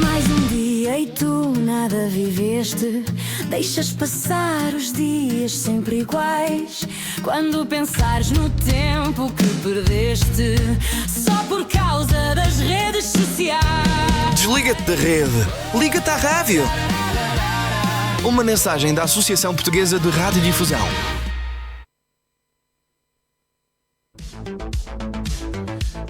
Mais um dia e tu nada viveste. Deixas passar os dias sempre iguais. Quando pensares no tempo que perdeste só por causa das redes sociais. Desliga-te da rede. Liga-te à rádio. Uma mensagem da Associação Portuguesa de Radiodifusão.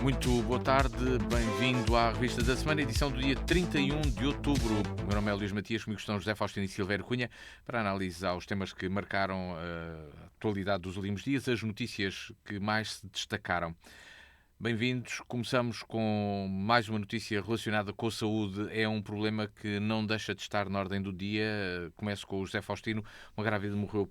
Muito boa tarde, bem-vindo à Revista da Semana, edição do dia 31 de outubro. O meu nome é Luís Matias, comigo estão José Faustino e Silvério Cunha, para analisar os temas que marcaram a atualidade dos últimos dias, as notícias que mais se destacaram. Bem-vindos. Começamos com mais uma notícia relacionada com a saúde. É um problema que não deixa de estar na ordem do dia. Começo com o José Faustino. Uma grávida morreu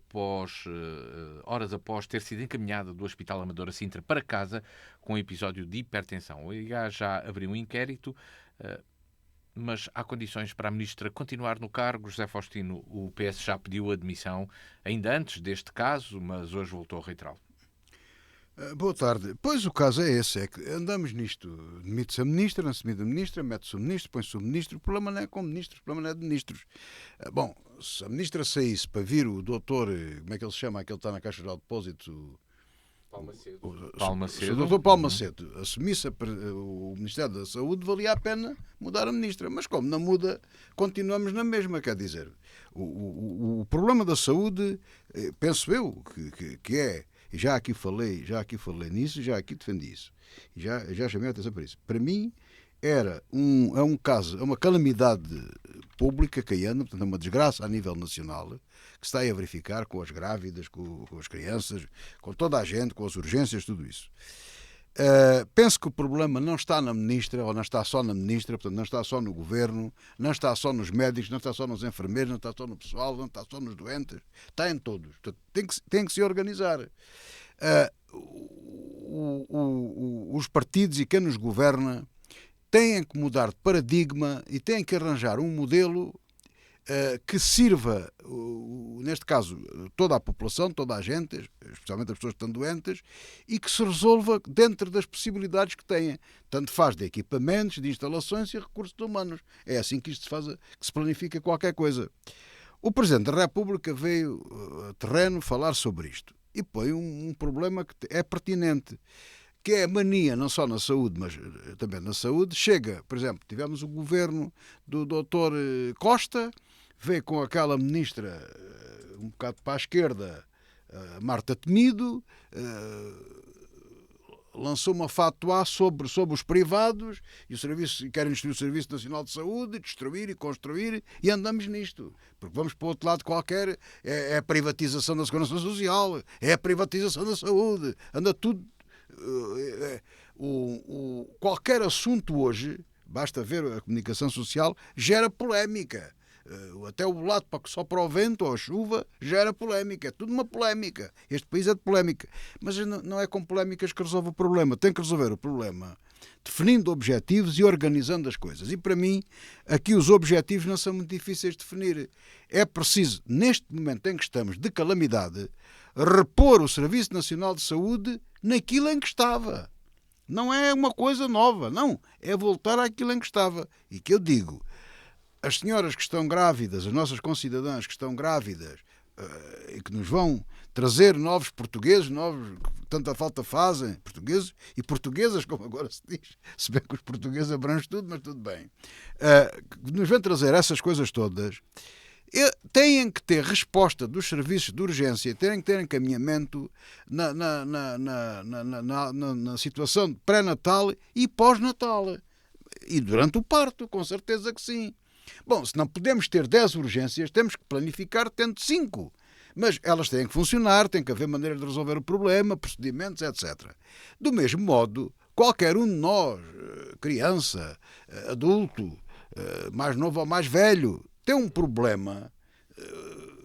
horas após ter sido encaminhada do Hospital Amadora Sintra para casa com um episódio de hipertensão. O IGA já abriu um inquérito, mas há condições para a Ministra continuar no cargo. José Faustino, o PS já pediu admissão ainda antes deste caso, mas hoje voltou a reiterá-lo. Boa tarde. Pois o caso é esse, é que andamos nisto. Demite-se a ministra, não se demite a ministra, mete-se o ministro, põe-se o ministro. O problema não é com ministros, o problema não é de ministros. Bom, se a ministra saísse para vir o doutor, como é que ele se chama, aquele que está na Caixa de Depósito? Se o doutor Paulo Macedo assumisse o Ministério da Saúde, valia a pena mudar a ministra. Mas como não muda, continuamos na mesma. Quer dizer, o problema da saúde, penso eu, que é... E já aqui falei nisso, já aqui defendi isso. Já chamei a atenção para isso. Para mim, é um caso, é uma calamidade pública que anda, portanto, é uma desgraça a nível nacional, que se está a verificar com as grávidas, com as crianças, com toda a gente, com as urgências, tudo isso. Penso que o problema não está na ministra, ou não está só na ministra, portanto, não está só no governo, não está só nos médicos, não está só nos enfermeiros, não está só no pessoal, não está só nos doentes, está em todos. Portanto, tem que se organizar. Os partidos e quem nos governa têm que mudar de paradigma e têm que arranjar um modelo que sirva, neste caso, toda a população, toda a gente, especialmente as pessoas que estão doentes, e que se resolva dentro das possibilidades que têm. Tanto faz de equipamentos, de instalações e recursos humanos. É assim que isto se faz, que se planifica qualquer coisa. O Presidente da República veio a terreno falar sobre isto e põe um problema que é pertinente, que é a mania, não só na saúde, mas também na saúde. Chega, por exemplo, tivemos o governo do Dr. Costa, veio com aquela ministra um bocado para a esquerda, Marta Temido, lançou uma fatuá sobre os privados e querem destruir o Serviço Nacional de Saúde, destruir e construir, e andamos nisto. Porque vamos para o outro lado qualquer, é a privatização da Segurança Social, é a privatização da saúde, anda tudo... Qualquer assunto hoje, basta ver a comunicação social, gera polémica. Até o lado só para o vento ou a chuva gera polémica. É tudo uma polémica. Este país é de polémica. Mas não é com polémicas que resolve o problema. Tem que resolver o problema definindo objetivos e organizando as coisas. E para mim, aqui os objetivos não são muito difíceis de definir. É preciso, neste momento em que estamos de calamidade, repor o Serviço Nacional de Saúde naquilo em que estava. Não é uma coisa nova, não. É voltar àquilo em que estava. E que eu digo, as senhoras que estão grávidas, as nossas concidadãs que estão grávidas e que nos vão trazer novos portugueses, que tanta falta fazem, portugueses e portuguesas, como agora se diz, se bem que os portugueses abrangem tudo, mas tudo bem, que nos vão trazer essas coisas todas, têm que ter resposta dos serviços de urgência, têm que ter encaminhamento na situação pré-natal e pós-natal. E durante o parto, com certeza que sim. Bom, se não podemos ter 10 urgências, temos que planificar tendo 5. Mas elas têm que funcionar, tem que haver maneira de resolver o problema, procedimentos, etc. Do mesmo modo, qualquer um de nós, criança, adulto, mais novo ou mais velho, tem um problema,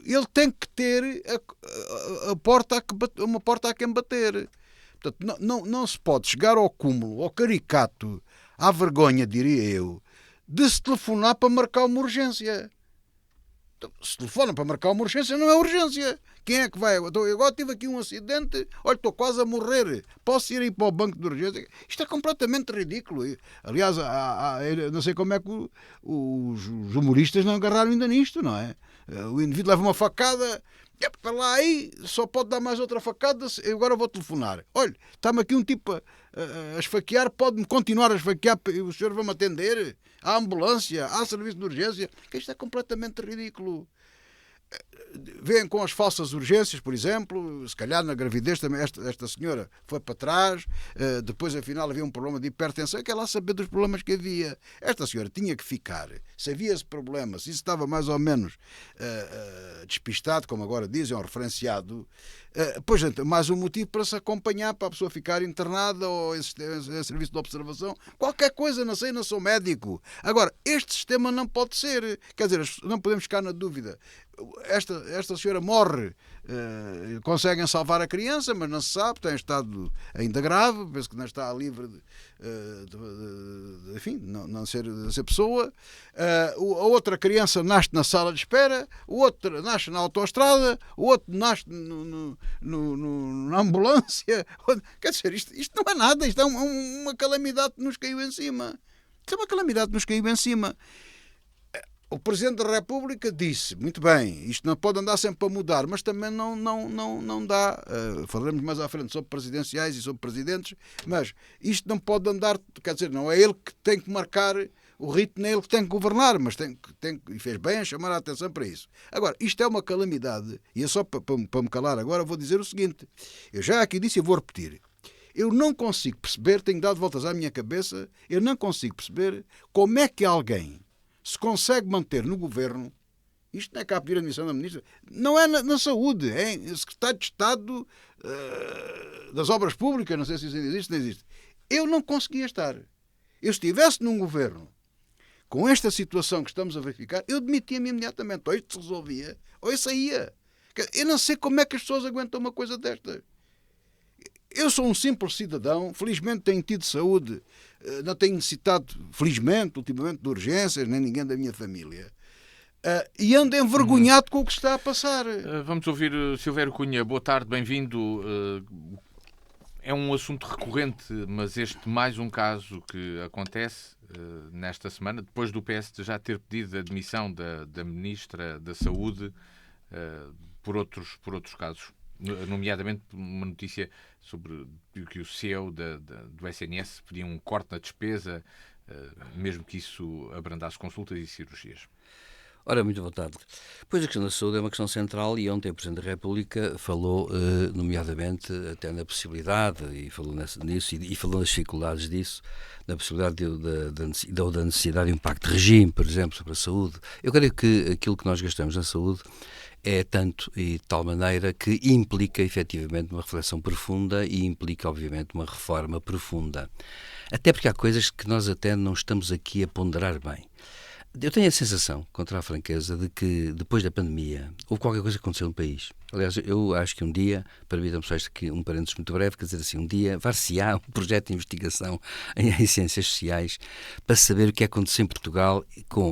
ele tem que ter uma porta a quem bater. Portanto, não se pode chegar ao cúmulo, ao caricato, à vergonha, diria eu, de se telefonar para marcar uma urgência. Se telefona para marcar uma urgência, não é urgência. Quem é que vai? Eu agora tive aqui um acidente, olha, estou quase a morrer. Posso ir aí para o banco de urgência? Isto é completamente ridículo. Aliás, eu não sei como é que os humoristas não agarraram ainda nisto, não é? O indivíduo leva uma facada, para lá aí, só pode dar mais outra facada, eu agora vou telefonar. Olha, está-me aqui um tipo a esfaquear, pode-me continuar a esfaquear, o senhor vai-me atender? Há ambulância, há serviço de urgência. Isto é completamente ridículo. Vêm com as falsas urgências, por exemplo, se calhar na gravidez também esta senhora foi para trás, depois afinal havia um problema de hipertensão, que ela saber dos problemas que havia. Esta senhora tinha que ficar, se havia esse problema, se isso estava mais ou menos despistado, como agora dizem, ou referenciado, pois mais um motivo para se acompanhar, para a pessoa ficar internada ou em serviço de observação, qualquer coisa, não sei, não sou médico. Agora, este sistema não pode ser, quer dizer, não podemos ficar na dúvida. Esta senhora morre, conseguem salvar a criança, mas não se sabe, tem estado ainda grave, penso que não está livre enfim, não ser pessoa. A outra criança nasce na sala de espera, o outro nasce na autoestrada, o outro nasce na ambulância. Quer dizer, isto não é nada, isto é uma calamidade que nos caiu em cima. Isto é uma calamidade que nos caiu em cima. O Presidente da República disse, muito bem, isto não pode andar sempre a mudar, mas também não dá, falaremos mais à frente sobre presidenciais e sobre presidentes, mas isto não pode andar, quer dizer, não é ele que tem que marcar o ritmo, nem ele que tem que governar, mas e fez bem a chamar a atenção para isso. Agora, isto é uma calamidade, e é só para me calar agora, vou dizer o seguinte, eu já aqui disse e vou repetir, eu não consigo perceber, tenho dado voltas à minha cabeça, eu não consigo perceber como é que alguém se consegue manter no governo, isto não é cá pedir a admissão da ministra, não é na saúde, é secretário de Estado das Obras Públicas, não sei se isso ainda existe, não existe. Eu não conseguia estar. Eu se estivesse num governo com esta situação que estamos a verificar, eu demitia-me imediatamente. Ou isto se resolvia, ou isso saía. Eu não sei como é que as pessoas aguentam uma coisa desta. Eu sou um simples cidadão, felizmente tenho tido saúde, não tenho necessitado, felizmente, ultimamente, de urgências, nem ninguém da minha família. E ando envergonhado com o que está a passar. Vamos ouvir Silvério Cunha. Boa tarde, bem-vindo. É um assunto recorrente, mas este mais um caso que acontece nesta semana, depois do PS já ter pedido a demissão da Ministra da Saúde por outros casos. Nomeadamente uma notícia sobre que o CEO do SNS pedia um corte na despesa, mesmo que isso abrandasse consultas e cirurgias. Ora, muito boa tarde. Pois a questão da saúde é uma questão central e ontem o Presidente da República falou, nomeadamente, até na possibilidade, e falou nisso, e falou nas dificuldades disso, na possibilidade da necessidade de um pacto de regime, por exemplo, sobre a saúde. Eu creio que aquilo que nós gastamos na saúde é tanto e de tal maneira que implica efetivamente uma reflexão profunda e implica obviamente uma reforma profunda. Até porque há coisas que nós até não estamos aqui a ponderar bem. Eu tenho a sensação, contra a franqueza, de que depois da pandemia houve qualquer coisa que aconteceu no país. Aliás, eu acho que um dia, permitam-me só aqui um parênteses muito breve, quer dizer assim, um dia var-se-á um projeto de investigação em ciências sociais para saber o que aconteceu em Portugal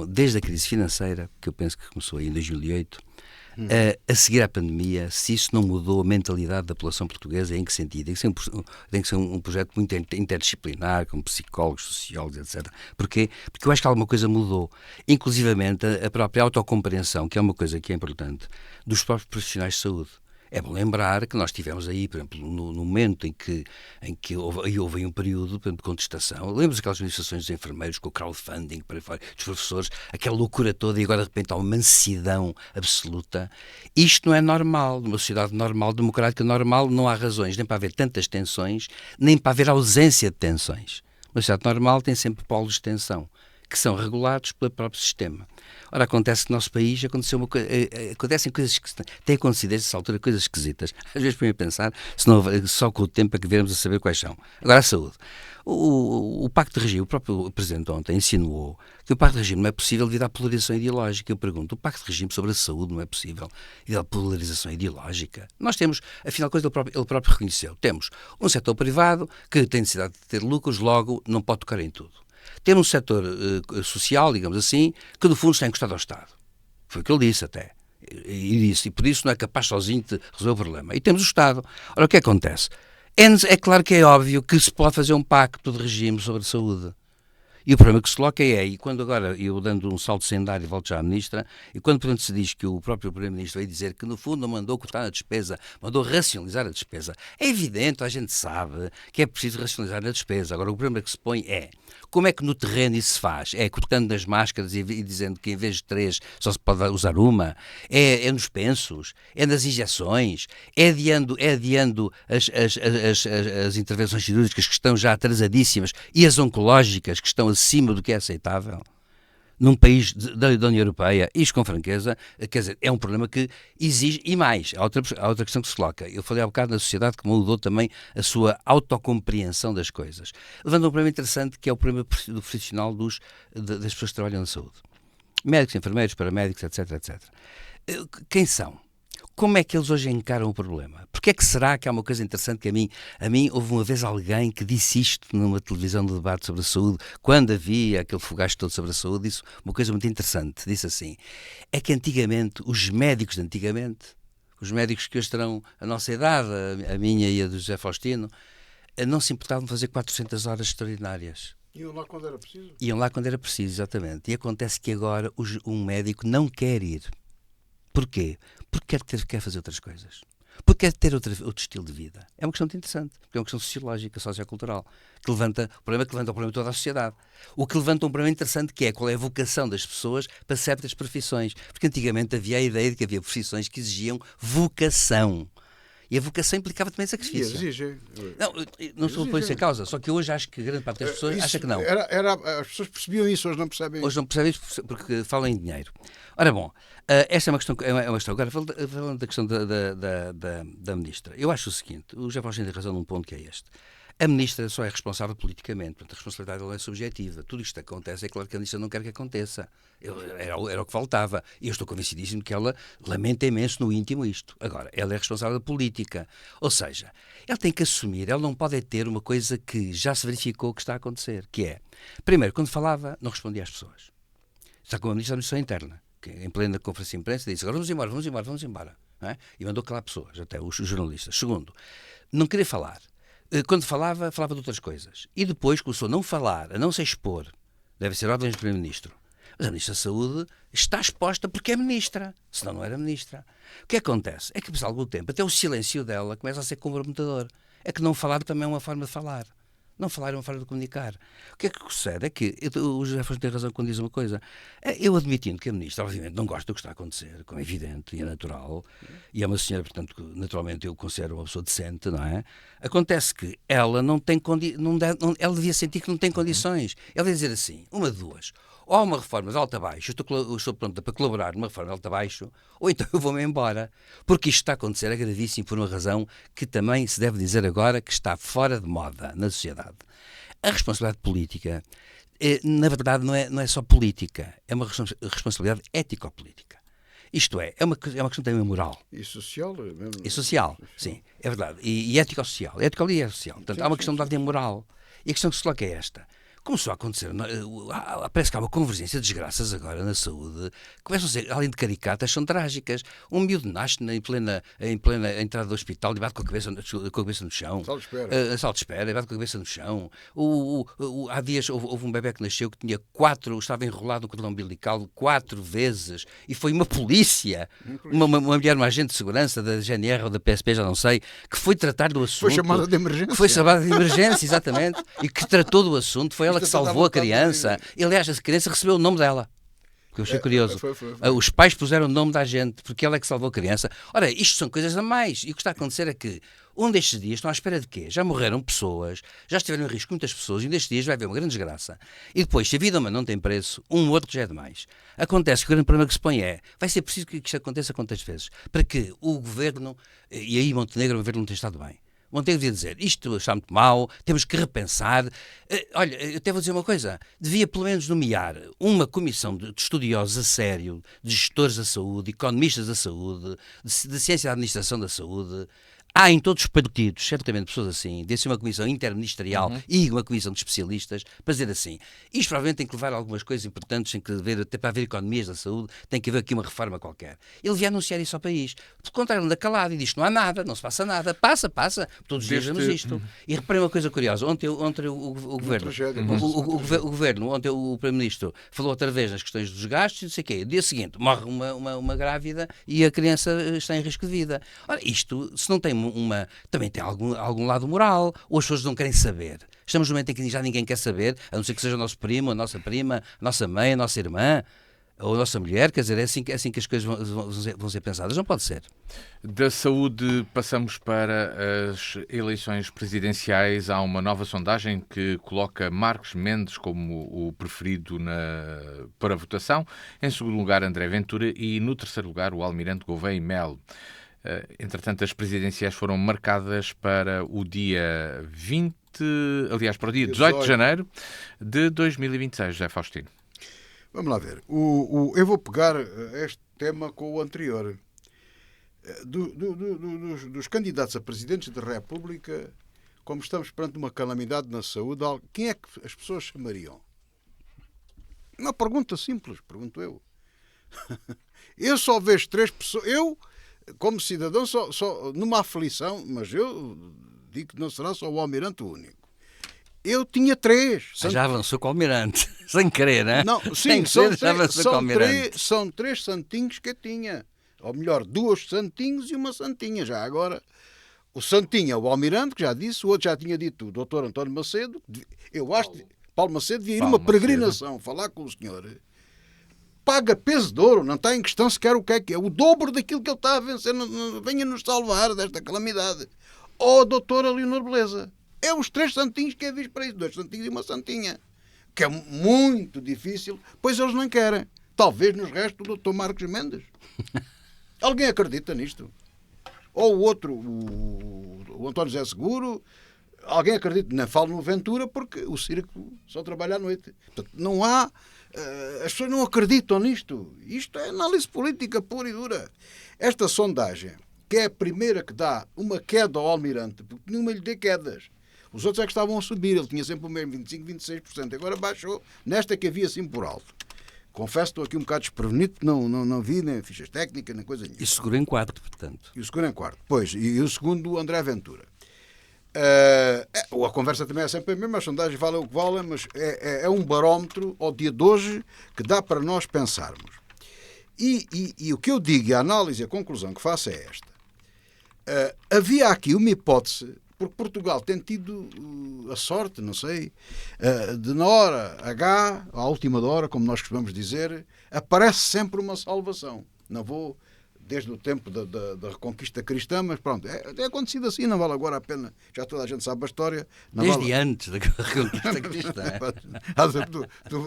desde a crise financeira, que eu penso que começou aí em 2008, a seguir à pandemia, se isso não mudou a mentalidade da população portuguesa, em que sentido? Tem que ser um projeto muito interdisciplinar, com psicólogos, sociólogos, etc. Porquê? Porque eu acho que alguma coisa mudou. Inclusivamente a própria autocompreensão, que é uma coisa que é importante, dos próprios profissionais de saúde. É bom lembrar que nós tivemos aí, por exemplo, no momento em que houve um período de contestação. Lembro-nos daquelas manifestações dos enfermeiros com o crowdfunding, para fora, dos professores, aquela loucura toda e agora de repente há uma mansidão absoluta. Isto não é normal. Numa sociedade normal, democrática normal, não há razões nem para haver tantas tensões, nem para haver ausência de tensões. Uma sociedade normal tem sempre polos de tensão, que são regulados pelo próprio sistema. Ora, acontece que no nosso país acontecem coisas que têm acontecido desde essa altura, coisas esquisitas. Às vezes põe a pensar, só com o tempo é que veremos a saber quais são. Agora, a saúde. O Pacto de Regime, o próprio Presidente ontem insinuou que o Pacto de Regime não é possível devido à polarização ideológica. Eu pergunto, o Pacto de Regime sobre a saúde não é possível devido à polarização ideológica? Nós temos, afinal, coisa ele próprio reconheceu, temos um setor privado que tem necessidade de ter lucros, logo não pode tocar em tudo. Temos um setor social, digamos assim, que no fundo está encostado ao Estado. Foi o que ele disse até. E por isso não é capaz sozinho de resolver o problema. E temos o Estado. Ora, o que acontece? É claro que é óbvio que se pode fazer um pacto de regime sobre a saúde. E o problema que se coloca e quando agora, eu dando um salto sendário e volto já à Ministra, e quando, portanto, se diz que o próprio Primeiro-Ministro veio dizer que, no fundo, não mandou cortar a despesa, mandou racionalizar a despesa, é evidente, a gente sabe que é preciso racionalizar a despesa. Agora, o problema que se põe é, como é que no terreno isso se faz? É cortando as máscaras e dizendo que em vez de 3 só se pode usar uma? É nos pensos? É nas injeções? É adiando as intervenções cirúrgicas que estão já atrasadíssimas e as oncológicas que estão acima do que é aceitável num país da União Europeia? Isto, com franqueza, quer dizer, é um problema que exige, e mais, há outra questão que se coloca. Eu falei há bocado na sociedade que mudou também a sua autocompreensão das coisas. Levando um problema interessante, que é o problema do profissional das pessoas que trabalham na saúde. Médicos, enfermeiros, paramédicos, etc, etc. Quem são? Como é que eles hoje encaram o problema? Porque é que será que há uma coisa interessante que a mim houve uma vez alguém que disse isto numa televisão de debate sobre a saúde, quando havia aquele fogacho todo sobre a saúde, disse uma coisa muito interessante, disse assim, é que antigamente, os médicos de antigamente, os médicos que hoje terão a nossa idade, a minha e a do José Faustino, não se importavam de fazer 400 horas extraordinárias. Iam lá quando era preciso? Iam lá quando era preciso, exatamente. E acontece que agora um médico não quer ir. Porquê? Porque quer fazer outras coisas. Porque quer ter outro estilo de vida. É uma questão muito interessante, porque é uma questão sociológica, sociocultural, que levanta o problema de toda a sociedade. O que levanta um problema interessante, que é qual é a vocação das pessoas para certas profissões. Porque antigamente havia a ideia de que havia profissões que exigiam vocação. E a vocação implicava também sacrifício. Não estou a pôr isso em causa, só que hoje acho que grande parte das pessoas acha que não. As pessoas percebiam isso, hoje não percebem. Hoje não percebem isso porque falam em dinheiro. Ora bom, esta é uma questão. Agora, falando da questão da Ministra, eu acho o seguinte: o José Faustino tem razão num ponto que é este. A Ministra só é responsável politicamente, portanto a responsabilidade dela é subjetiva. Tudo isto que acontece, é claro que a Ministra não quer que aconteça. Era o que faltava. E eu estou convencidíssimo que ela lamenta imenso no íntimo isto. Agora, ela é responsável política. Ou seja, ela tem que assumir, ela não pode ter uma coisa que já se verificou que está a acontecer, que é, primeiro, quando falava, não respondia às pessoas. Está com a Ministra da Administração Interna, que em plena conferência de imprensa disse, agora vamos embora. Não é? E mandou calar pessoas, até os jornalistas. Segundo, não queria falar. Quando falava de outras coisas. E depois começou a não falar, a não se expor. Deve ser ordens do Primeiro-Ministro. Mas a Ministra da Saúde está exposta porque é Ministra. Senão não era Ministra. O que acontece? É que, por algum tempo, até o silêncio dela começa a ser comprometedor. É que não falar também é uma forma de falar. Não falar é uma forma de comunicar. O que é que sucede? É que o José Faustino tem razão quando diz uma coisa. Eu admitindo que a Ministra, obviamente, não gosta do que está a acontecer, como é evidente e é natural, e é uma senhora, portanto, que naturalmente eu considero uma pessoa decente, não é? Acontece que ela não tem ela devia sentir que não tem condições. Ela devia dizer assim, uma de duas. Ou há uma reforma de alto a baixo, eu estou pronta para colaborar numa reforma de alto a baixo, ou então eu vou-me embora. Porque isto está a acontecer, é gravíssimo por uma razão que também se deve dizer agora que está fora de moda na sociedade. A responsabilidade política, na verdade, não é só política, é uma responsabilidade ético-política. Isto é uma questão também moral. E social mesmo. E social, sim, é verdade. E ético-social. Ético e social. Portanto, há uma questão de ordem moral. E a questão que se coloca é esta. Começou a acontecer, parece que há uma convergência de desgraças agora na saúde, começam a ser, além de caricatas, são trágicas. Um miúdo nasce em plena entrada do hospital e bate com a cabeça no chão. Sala de espera, e bate com a cabeça no chão. Há dias houve um bebé que nasceu que tinha estava enrolado no cordão umbilical 4 vezes, e foi uma polícia, uma mulher, uma agente de segurança da GNR ou da PSP, já não sei, que foi tratar do assunto. Foi chamada de emergência. Foi chamada de emergência, exatamente, e que tratou do assunto, foi ela que salvou a criança. E, aliás, a criança recebeu o nome dela. Porque eu achei curioso. Foi. Os pais puseram o nome da gente, porque ela é que salvou a criança. Ora, isto são coisas a mais. E o que está a acontecer é que um destes dias estão à espera de quê? Já morreram pessoas, já estiveram em risco muitas pessoas, e um destes dias vai haver uma grande desgraça. E depois, se a vida humana não tem preço, um outro já é demais. Acontece que o grande problema que se põe vai ser preciso que isto aconteça quantas vezes? Para que o governo, e aí Montenegro, o governo não tem estado bem. Montenegro devia dizer, isto está muito mal, temos que repensar. Olha, eu até vou dizer uma coisa, devia pelo menos nomear uma comissão de estudiosos a sério, de gestores da saúde, economistas da saúde, de ciência da administração da saúde, Há em todos os partidos, certamente, pessoas assim, desse uma comissão interministerial e uma comissão de especialistas para dizer assim, isto provavelmente tem que levar a algumas coisas importantes, tem que haver, até para haver economias da saúde, tem que haver aqui uma reforma qualquer. Ele devia anunciar isso ao país. Pelo contrário, ele anda calado e diz, não há nada, não se passa nada. Passa. Todos os dias vemos isto. E reparem uma coisa curiosa. Ontem o governo, ontem o Primeiro-Ministro falou outra vez nas questões dos gastos e não sei o quê. No dia seguinte, morre uma grávida e a criança está em risco de vida. Ora, isto, se não tem também tem algum lado moral, ou as pessoas não querem saber. Estamos num momento em que já ninguém quer saber, a não ser que seja o nosso primo, a nossa prima, a nossa mãe, a nossa irmã, ou a nossa mulher, quer dizer, é assim que as coisas vão ser pensadas. Não pode ser. Da saúde passamos para as eleições presidenciais. Há uma nova sondagem que coloca Marcos Mendes como o preferido para a votação. Em segundo lugar, André Ventura e no terceiro lugar, o Almirante Gouveia e Melo. Entretanto, as presidenciais foram marcadas para o dia 18 de janeiro de 2026, José Faustino. Vamos lá ver. Eu vou pegar este tema com o anterior. Dos candidatos a presidentes da República, como estamos perante uma calamidade na saúde, quem é que as pessoas chamariam? Uma pergunta simples, pergunto eu. Eu só vejo 3 pessoas. Eu, como cidadão, só numa aflição, mas eu digo que não será só o Almirante o único. Eu tinha 3. Já avançou com o Almirante, sem querer, né? Não, sim, são 3 santinhos que eu tinha. Ou melhor, 2 santinhos e uma santinha. Já agora, o santinho é o Almirante, que já disse, o outro já tinha dito, o doutor António Macedo. Eu acho que Paulo Macedo devia ir uma peregrinação, falar com o senhor. Paga peso de ouro, não está em questão sequer o que é. O dobro daquilo que ele está a vencer. Venha-nos salvar desta calamidade. Ou a doutora Leonor Beleza. É os 3 santinhos que é visto para isso. 2 santinhos e uma santinha. Que é muito difícil, pois eles não querem. Talvez nos reste o doutor Marcos Mendes. Alguém acredita nisto? Ou o outro, o António José Seguro. Alguém acredita? Não falo no Ventura porque o circo só trabalha à noite. Portanto, não há... as pessoas não acreditam nisto. Isto é análise política pura e dura. Esta sondagem, que é a primeira que dá uma queda ao Almirante, porque nenhuma lhe dê quedas. Os outros é que estavam a subir. Ele tinha sempre o mesmo 25%, 26%. Agora baixou nesta que havia assim por alto. Confesso que estou aqui um bocado desprevenido, não vi nem fichas técnicas, nem coisa nenhuma. E seguro em 4, portanto. E o seguro em 4. Pois, e o segundo, o André Ventura. A conversa também é sempre a mesma, as sondagens valem o que valem, mas é um barómetro ao dia de hoje que dá para nós pensarmos. E o que eu digo, a análise, a conclusão que faço é esta. Havia aqui uma hipótese, porque Portugal tem tido a sorte, não sei, de na hora H, à última hora, como nós costumamos dizer, aparece sempre uma salvação. Não vou... desde o tempo da Reconquista Cristã, mas pronto, é acontecido assim, não vale agora a pena, já toda a gente sabe a história. Desde antes da Reconquista Cristã.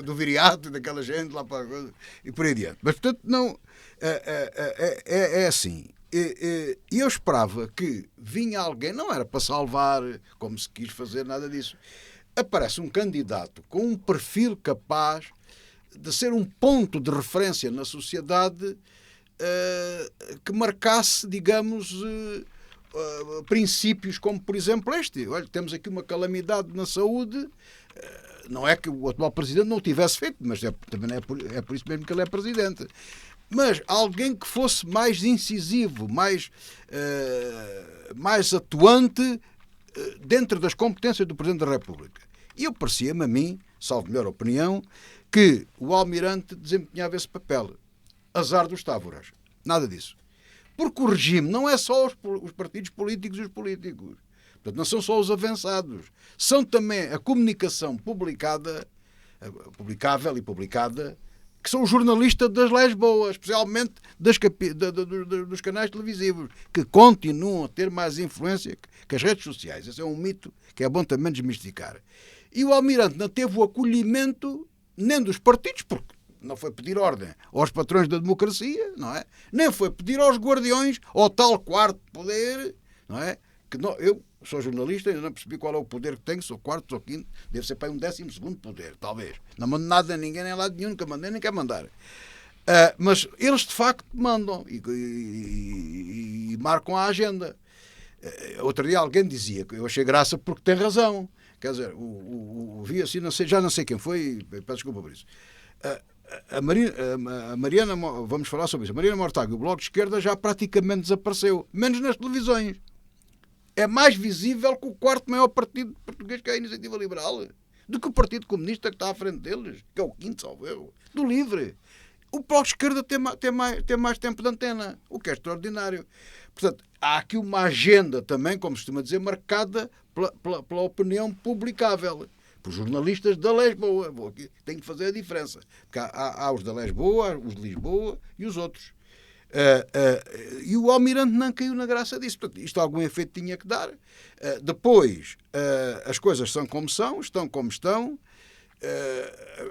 do viriato, daquela gente lá para... e por aí adiante. Mas, portanto, não... É assim. E eu esperava que vinha alguém, não era para salvar, como se quis fazer, nada disso. Aparece um candidato com um perfil capaz de ser um ponto de referência na sociedade que marcasse, digamos, princípios como, por exemplo, este. Olha, temos aqui uma calamidade na saúde. Não é que o atual presidente não o tivesse feito, mas também é por isso mesmo que ele é presidente. Mas alguém que fosse mais incisivo, mais atuante dentro das competências do Presidente da República. E eu parecia-me a mim, salvo melhor opinião, que o Almirante desempenhava esse papel. Azar dos távoras. Nada disso. Porque o regime não é só os partidos políticos e os políticos. Portanto, não são só os avançados. São também a comunicação publicável e publicada, que são os jornalistas das leis boas, especialmente dos canais televisivos, que continuam a ter mais influência que as redes sociais. Esse é um mito que é bom também desmistificar. E o Almirante não teve o acolhimento nem dos partidos, porque não foi pedir ordem aos patrões da democracia, não é? Nem foi pedir aos guardiões, ao tal quarto poder, não é? Que não, eu sou jornalista, ainda não percebi qual é o poder que tenho, sou quarto, sou quinto, deve ser para um 12º poder, talvez. Não mando nada a ninguém, nem lá de nenhum, nunca mandei, nem quer mandar. Mas eles de facto mandam e marcam a agenda. Outro dia alguém dizia, que eu achei graça porque tem razão. Quer dizer, vi assim, já não sei quem foi, peço desculpa por isso. A Mariana, vamos falar sobre isso. A Mariana Mortágua, o Bloco de Esquerda já praticamente desapareceu, menos nas televisões. É mais visível que o quarto maior partido português, que é a Iniciativa Liberal, do que o Partido Comunista que está à frente deles, que é o quinto, salvo erro, do Livre. O Bloco de Esquerda tem mais tempo de antena, o que é extraordinário. Portanto, há aqui uma agenda também, como se costuma dizer, marcada pela opinião publicável. Por jornalistas da Lisboa. Tenho que fazer a diferença. Porque há os da Lisboa, os de Lisboa e os outros. E o Almirante não caiu na graça disso. Portanto, isto algum efeito tinha que dar. Depois, as coisas são como são, estão como estão.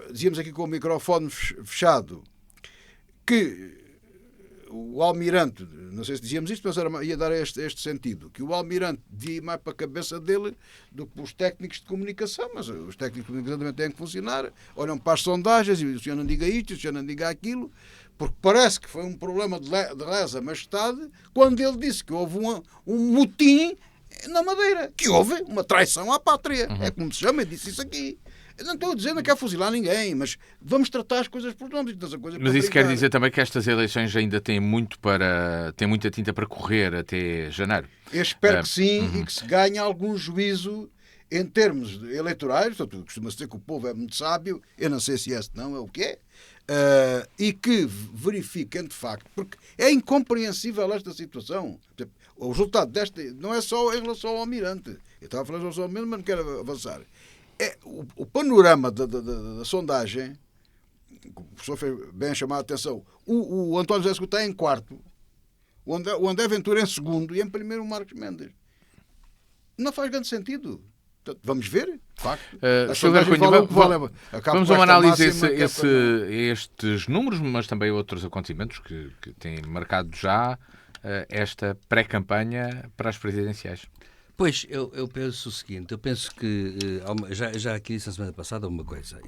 Dizíamos aqui com o microfone fechado que o Almirante, não sei se dizíamos isto, mas ia dar este sentido, que o Almirante devia ir mais para a cabeça dele do que os técnicos de comunicação, mas os técnicos de comunicação também têm que funcionar, olham para as sondagens e o senhor não diga isto, o senhor não diga aquilo, porque parece que foi um problema de lesa majestade quando ele disse que houve um motim na Madeira, que houve uma traição à pátria. É como se chama, eu disse isso aqui. Eu não estou dizendo que quer fuzilar ninguém, mas vamos tratar as coisas por nomes. Mas isso quer dizer também que estas eleições ainda têm muita tinta para correr até janeiro? Eu espero que sim, e que se ganhe algum juízo em termos eleitorais. Portanto, costuma-se dizer que o povo é muito sábio, eu não sei se esse não é o que é, e que verifiquem de facto, porque é incompreensível esta situação. O resultado desta não é só em relação ao Almirante. Eu estava a falar em relação ao Almirante, mas não quero avançar. O panorama da sondagem, o professor fez bem chamar a atenção, o António José Seguro está em quarto, o André Ventura em segundo e em primeiro o Marcos Mendes. Não faz grande sentido. Portanto, vamos ver, de facto. Vamos a uma análise a estes números, mas também outros acontecimentos que têm marcado já esta pré-campanha para as presidenciais. Pois, eu penso o seguinte, eu penso que, já aqui disse na semana passada uma coisa,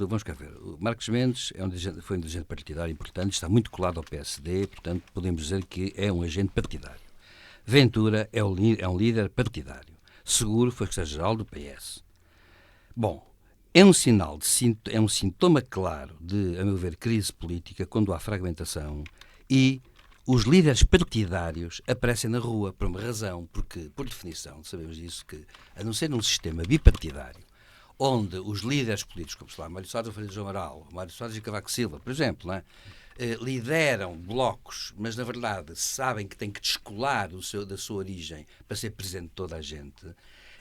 vamos cá ver, o Marcos Mendes foi um dirigente partidário importante, está muito colado ao PSD, portanto podemos dizer que é um agente partidário. Ventura é um líder partidário. Seguro foi secretário-geral do PS. Bom, é um sintoma claro de, a meu ver, crise política quando há fragmentação e os líderes partidários aparecem na rua por uma razão, porque, por definição, sabemos disso, que, a não ser num sistema bipartidário, onde os líderes políticos, como se lá, Mário Soares, Alfredo João Amaral, Mário Soares e Cavaco Silva, por exemplo, não é? Lideram blocos, mas na verdade sabem que têm que descolar da sua origem para ser presidente de toda a gente.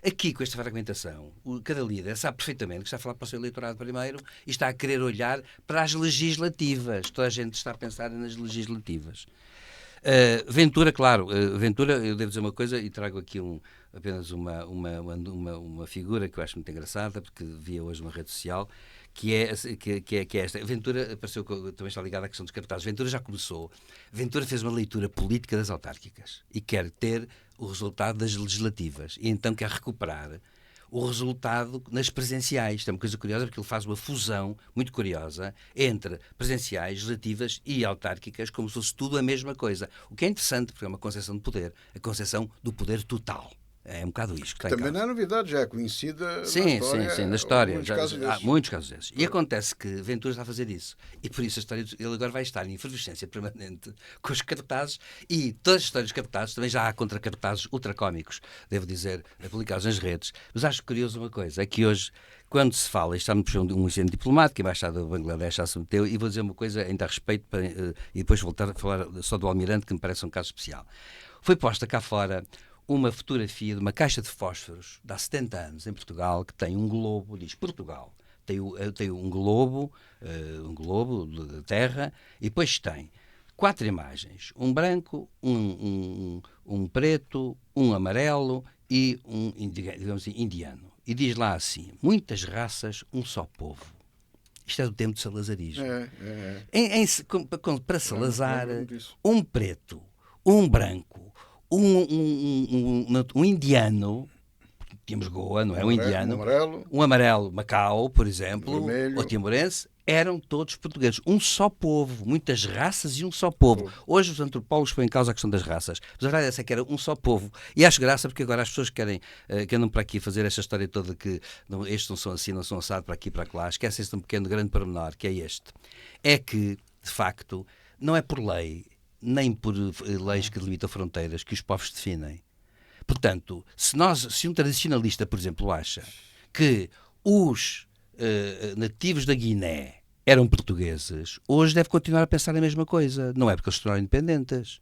Aqui, com esta fragmentação, cada líder sabe perfeitamente que está a falar para o seu eleitorado primeiro e está a querer olhar para as legislativas. Toda a gente está a pensar nas legislativas. Ventura, claro, Ventura, eu devo dizer uma coisa e trago aqui apenas uma figura que eu acho muito engraçada, porque via hoje uma rede social, que é esta. Ventura apareceu, também está ligada à questão dos cartazes. Ventura já começou. Ventura fez uma leitura política das autárquicas e quer ter o resultado das legislativas e então quer recuperar o resultado nas presidenciais. Isto é uma coisa curiosa porque ele faz uma fusão muito curiosa entre presidenciais, legislativas e autárquicas, como se fosse tudo a mesma coisa. O que é interessante porque é uma concepção de poder, a concepção do poder total. É um bocado isto. Que também não é novidade, já é conhecida na história. Há muitos casos desses. Claro. E acontece que Ventura está a fazer isso. E por isso ele agora vai estar em efervescência permanente com os cartazes e todas as histórias dos cartazes, também já há contra-cartazes ultracómicos, devo dizer, publicados nas redes. Mas acho curioso uma coisa, é que hoje, quando se fala, está no puxão de um incidente diplomático, a Embaixada do Bangladesh já se meteu, e vou dizer uma coisa ainda a respeito, e depois voltar a falar só do Almirante, que me parece um caso especial. Foi posta cá fora uma fotografia de uma caixa de fósforos de há 70 anos em Portugal que tem um globo, diz Portugal, tem um globo de terra e depois tem 4 imagens, um branco, um preto, um amarelo e digamos assim, indiano. E diz lá assim, muitas raças, um só povo. Isto é do tempo de salazarismo. Para Salazar, um preto, um branco, um indiano, tínhamos Goa, não é? Um indiano. amarelo. Um amarelo, Macau, por exemplo, Vermelho. ou timorense, eram todos portugueses. Um só povo, muitas raças e um só povo. Hoje os antropólogos põem em causa a questão das raças, mas a verdade é essa, que era um só povo. E acho graça porque agora as pessoas que andam para aqui fazer esta história toda que não, estes não são assim, não são assados para aqui e para lá, esquecem-se de um pequeno grande pormenor, que é este. É que, de facto, não é por lei, nem por leis que delimitam fronteiras que os povos definem. Portanto, se um tradicionalista, por exemplo, acha que os nativos da Guiné eram portugueses, hoje deve continuar a pensar a mesma coisa. Não é porque eles se tornaram independentes.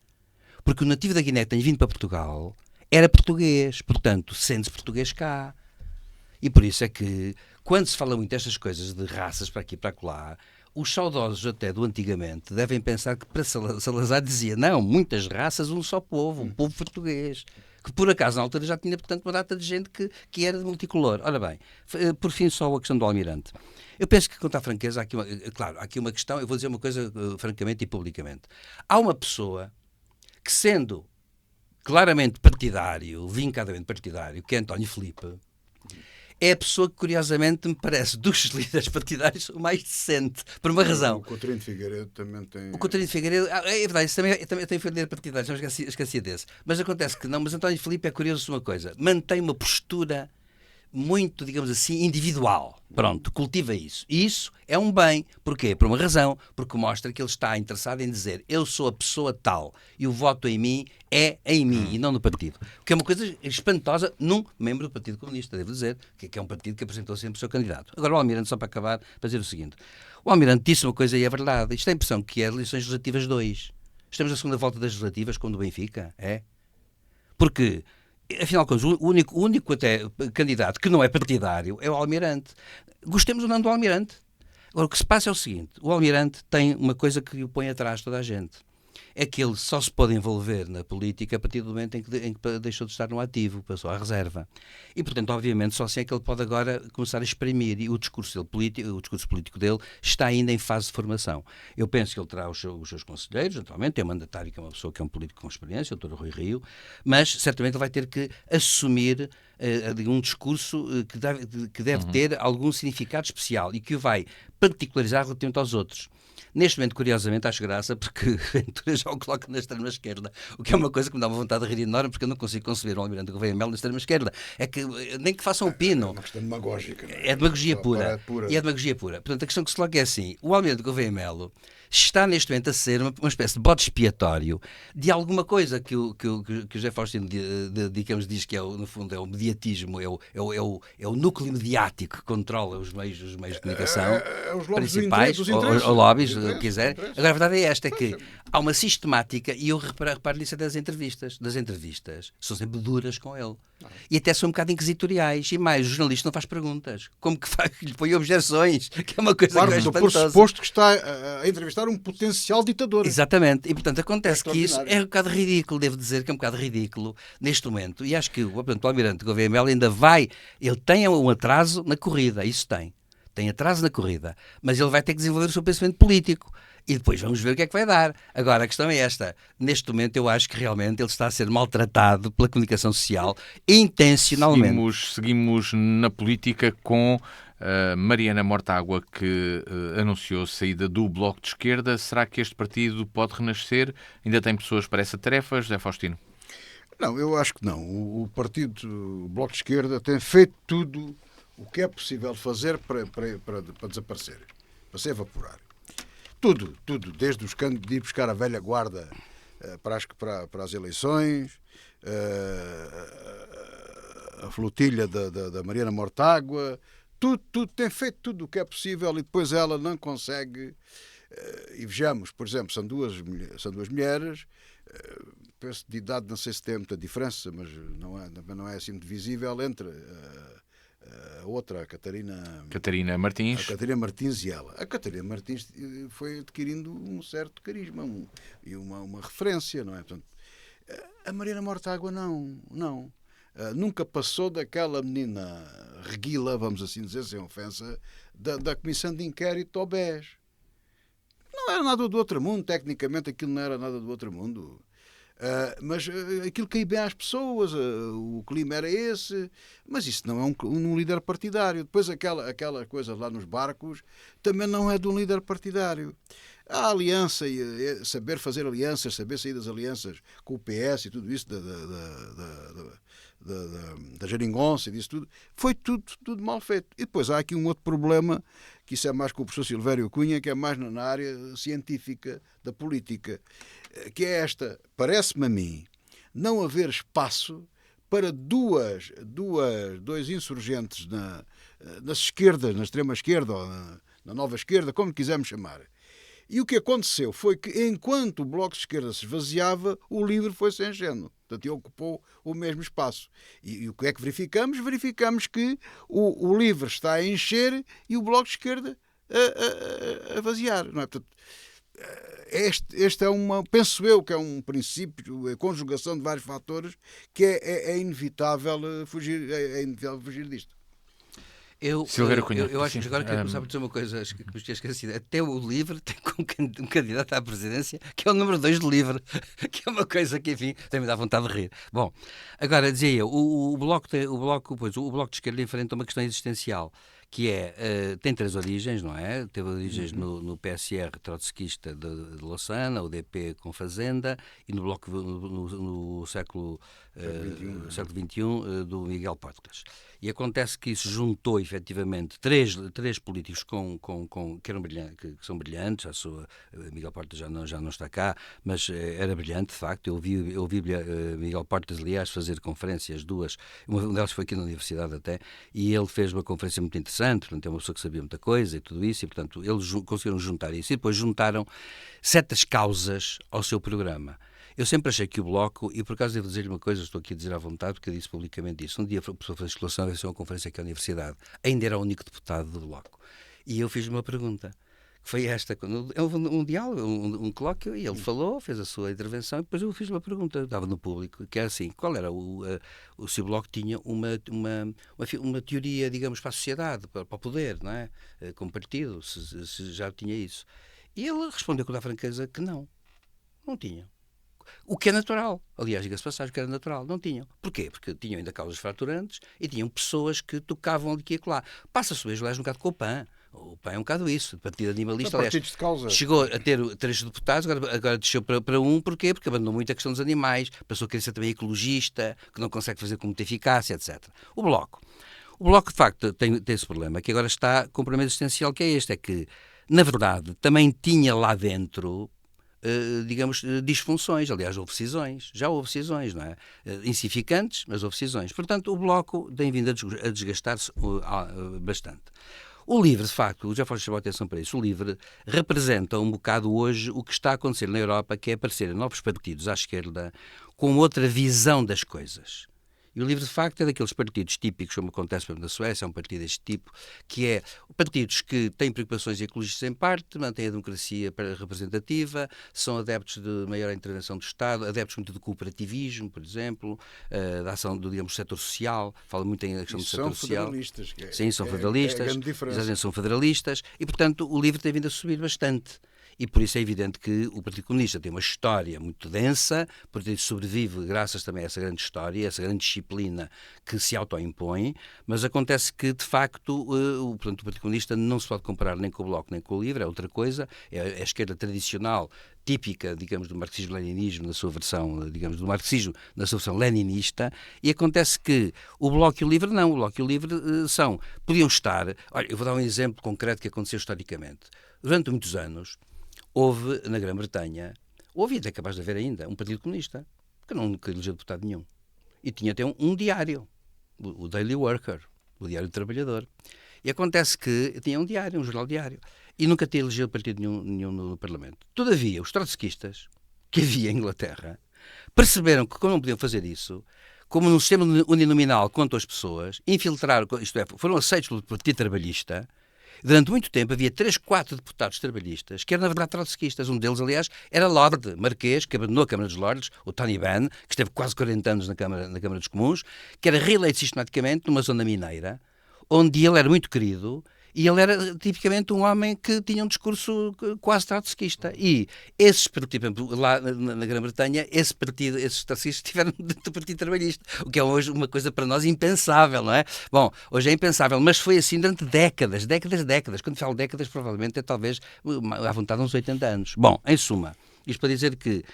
Porque o nativo da Guiné que tem vindo para Portugal era português. Portanto, sente-se português cá. E por isso é que, quando se fala muito destas coisas de raças para aqui e para lá, os saudosos até do antigamente devem pensar que para Salazar dizia não, muitas raças, um só povo, um povo português. Que por acaso na altura já tinha, portanto, uma data de gente que era de multicolor. Ora bem, por fim só a questão do Almirante. Eu penso que, quanto à franqueza, há aqui uma questão, eu vou dizer uma coisa francamente e publicamente. Há uma pessoa que, sendo claramente partidário, vincadamente partidário, que é António Filipe, é a pessoa que, curiosamente, me parece, dos líderes partidários, o mais decente, por uma razão. O Coutinho de Figueiredo também tem... O Coutinho de Figueiredo, é verdade, isso também tem líder partidário, não esquecia desse. Mas acontece que não, mas António Filipe é curioso uma coisa, mantém uma postura muito, digamos assim, individual. Pronto, cultiva isso. E isso é um bem. Porquê? Por uma razão. Porque mostra que ele está interessado em dizer eu sou a pessoa tal e o voto em mim é em mim e não no partido. O que é uma coisa espantosa num membro do Partido Comunista, devo dizer, que é um partido que apresentou sempre o seu candidato. Agora o Almirante, só para acabar, para dizer o seguinte. O Almirante disse uma coisa e é verdade. Isto é a impressão que é eleições legislativas 2. Estamos na segunda volta das legislativas, como do Benfica, é? Porque... Afinal, o único até candidato que não é partidário é o Almirante. Gostemos ou não do Almirante. Agora, o que se passa é o seguinte. O Almirante tem uma coisa que o põe atrás de toda a gente. É que ele só se pode envolver na política a partir do momento em que deixou de estar no ativo, passou à reserva. E, portanto, obviamente, só assim é que ele pode agora começar a exprimir. E o discurso político dele está ainda em fase de formação. Eu penso que ele terá os seus conselheiros, naturalmente, tem um mandatário que é uma pessoa que é um político com experiência, o Dr. Rui Rio, mas certamente ele vai ter que assumir um discurso que deve ter algum significado especial e que o vai particularizar relativamente aos outros. Neste momento, curiosamente, acho graça porque Ventura já o coloca na extrema-esquerda, o que é uma coisa que me dá uma vontade de rir enorme porque eu não consigo conceber um Almirante Gouveia Melo na extrema-esquerda. É que nem que façam um pino. É uma questão demagógica. É demagogia pura. E é demagogia pura. Portanto, a questão que se coloca é assim, o Almirante Gouveia Melo está neste momento a ser uma espécie de bode expiatório de alguma coisa que o José Faustino digamos, diz que é, no fundo, é o mediatismo, é o núcleo mediático que controla os meios de comunicação Os lobbies principais, dos interesses, ou lobbies, o que quiser. Agora, a verdade é esta, é que há uma sistemática, e eu reparo nisso das entrevistas. Das entrevistas são sempre duras com ele. E até são um bocado inquisitoriais. E mais, o jornalista não faz perguntas. Como que lhe põe objeções? Que é uma coisa que é espantosa. Suposto que está a entrevistar um potencial ditador. Exatamente. E, portanto, acontece que isso é um bocado ridículo, devo dizer que é um bocado ridículo neste momento. E acho que o Almirante Gouveia Melo ainda vai... Ele tem um atraso na corrida, isso tem. Tem atraso na corrida. Mas ele vai ter que desenvolver o seu pensamento político. E depois vamos ver o que é que vai dar. Agora, a questão é esta. Neste momento, eu acho que realmente ele está a ser maltratado pela comunicação social intencionalmente. Seguimos na política com Mariana Mortágua, que anunciou a saída do Bloco de Esquerda. Será que este partido pode renascer? Ainda tem pessoas para essa tarefa, José Faustino? Não, eu acho que não. O Bloco de Esquerda tem feito tudo o que é possível fazer para desaparecer, para se evaporar. Tudo, desde de ir buscar a velha guarda para as eleições, a flotilha da Mariana Mortágua, tudo, tem feito tudo o que é possível e depois ela não consegue. E vejamos, por exemplo, são duas mulheres, penso de idade, não sei se tem muita diferença, mas não é assim muito visível entre a outra, a Catarina Martins. A Catarina Martins e ela. A Catarina Martins foi adquirindo um certo carisma e uma referência, não é? Portanto, a Mariana Mortágua não. Nunca passou daquela menina reguila, vamos assim dizer, sem ofensa, da Comissão de Inquérito ao BES. Não era nada do outro mundo, tecnicamente aquilo não era nada do outro mundo. Mas aquilo caía bem às pessoas, o clima era esse, mas isso não é um líder partidário. Depois aquela coisa lá nos barcos também não é de um líder partidário. A aliança, saber fazer alianças, saber sair das alianças com o PS e tudo isso da geringonça e disso tudo, foi tudo mal feito. E depois há aqui um outro problema, que isso é mais com o professor Silvério Cunha, que é mais na área científica da política, que é esta: parece-me a mim não haver espaço para dois insurgentes nas esquerdas, na extrema esquerda ou na nova esquerda, como quisermos chamar. E o que aconteceu foi que, enquanto o Bloco de Esquerda se esvaziava, o LIVRE foi-se enchendo. Portanto, ele ocupou o mesmo espaço. E o que é que verificamos? Verificamos que o LIVRE está a encher e o Bloco de Esquerda a vaziar. Não é? Portanto, este é penso eu que é um princípio, a conjugação de vários fatores, que é inevitável fugir disto. Eu acho que agora queria começar por dizer uma coisa que me tinha esquecido. Até o LIVRE tem um candidato à presidência que é o número 2 do LIVRE, que é uma coisa que, enfim, também dá vontade de rir. Bom, agora dizia eu, o Bloco de Esquerda enfrenta uma questão existencial, que tem 3 origens, não é? Teve origens no PSR trotskista de Lassana, o DP com Fazenda, e no Bloco no século XXI do Miguel Portas. E acontece que isso juntou, efetivamente, três políticos que são brilhantes. Miguel Portas já não está cá, mas era brilhante, de facto. Eu vi Miguel Portas, aliás, fazer conferências, uma delas foi aqui na Universidade até, e ele fez uma conferência muito interessante. Portanto, é uma pessoa que sabia muita coisa e tudo isso, e, portanto, eles conseguiram juntar isso, e depois juntaram certas causas ao seu programa. Eu sempre achei que o Bloco, e por acaso devo dizer-lhe uma coisa, estou aqui a dizer à vontade, porque eu disse publicamente isso. Um dia a pessoa fez exclamação, veio uma conferência aqui à Universidade, ainda era o único deputado do Bloco. E eu fiz uma pergunta, que foi esta: houve um diálogo, um colóquio, e ele falou, fez a sua intervenção, e depois eu fiz uma pergunta, estava no público, que era assim: qual era se o Bloco tinha uma teoria, digamos, para a sociedade, para o poder, não é? Como partido, se já tinha isso. E ele respondeu com toda a franqueza que não tinham. O que é natural. Aliás, diga-se passagem, que era natural. Não tinham. Porquê? Porque tinham ainda causas fraturantes e tinham pessoas que tocavam aqui e acolá. Passa-se o um bocado com o PAN. O PAN é um bocado isso. O Partido Animalista, aliás, chegou a ter 3 deputados, agora desceu para 1. Porquê? Porque abandonou muito a questão dos animais, passou a querer ser também ecologista, que não consegue fazer com muita eficácia, etc. O Bloco, de facto, tem esse problema, que agora está com um problema existencial, que é este: é que, na verdade, também tinha lá dentro, digamos, disfunções. Aliás, já houve cisões, não é? Insignificantes, mas houve cisões. Portanto, o Bloco tem vindo a desgastar-se bastante. O LIVRE, de facto, já foste chamar a atenção para isso, o LIVRE representa um bocado hoje o que está a acontecer na Europa, que é aparecer novos partidos à esquerda com outra visão das coisas. E o LIVRE, de facto, é daqueles partidos típicos, como acontece, por exemplo, na Suécia, é um partido deste tipo, que é partidos que têm preocupações ecologistas em parte, mantêm a democracia representativa, são adeptos de maior intervenção do Estado, adeptos muito do cooperativismo, por exemplo, da ação do, digamos, setor social, fala muito em questão do setor social. Sim, são federalistas. É a grande diferença. Exatamente, são federalistas, e, portanto, o LIVRE tem vindo a subir bastante. E por isso é evidente que o Partido Comunista tem uma história muito densa, porque sobrevive graças também a essa grande história, a essa grande disciplina que se autoimpõe, mas acontece que, de facto, o Partido Comunista não se pode comparar nem com o Bloco nem com o LIVRE, é outra coisa, é a esquerda tradicional, típica, digamos, do marxismo-leninismo na sua versão, digamos, do marxismo na sua versão leninista, e acontece que o Bloco e o LIVRE não, o Bloco e o LIVRE podiam estar. Olha, eu vou dar um exemplo concreto que aconteceu historicamente. Durante muitos anos, houve na Grã-Bretanha, houve até capaz de haver ainda, um Partido Comunista, que nunca elegeu deputado nenhum. E tinha até um diário, o Daily Worker, o Diário do Trabalhador. E acontece que tinha um diário, um jornal diário, e nunca tinha elegido partido nenhum no Parlamento. Todavia, os trotskistas, que havia em Inglaterra, perceberam que, como não podiam fazer isso, como num sistema uninominal contra as pessoas, infiltraram, isto é, foram aceitos pelo Partido Trabalhista. Durante muito tempo havia 3, 4 deputados trabalhistas que eram, na verdade, trotskistas. Um deles, aliás, era Lord Marquês, que abandonou a Câmara dos Lordes, o Tony Benn, que esteve quase 40 anos na Câmara dos Comuns, que era reeleito sistematicamente numa zona mineira, onde ele era muito querido E ele era tipicamente um homem que tinha um discurso quase trotskista. E esses, por exemplo, lá na Grã-Bretanha, esses trotskistas estiveram dentro do Partido Trabalhista, o que é hoje uma coisa para nós impensável, não é? Bom, hoje é impensável, mas foi assim durante décadas. Quando falo décadas, provavelmente é talvez à vontade uns 80 anos. Bom, em suma, isto para dizer que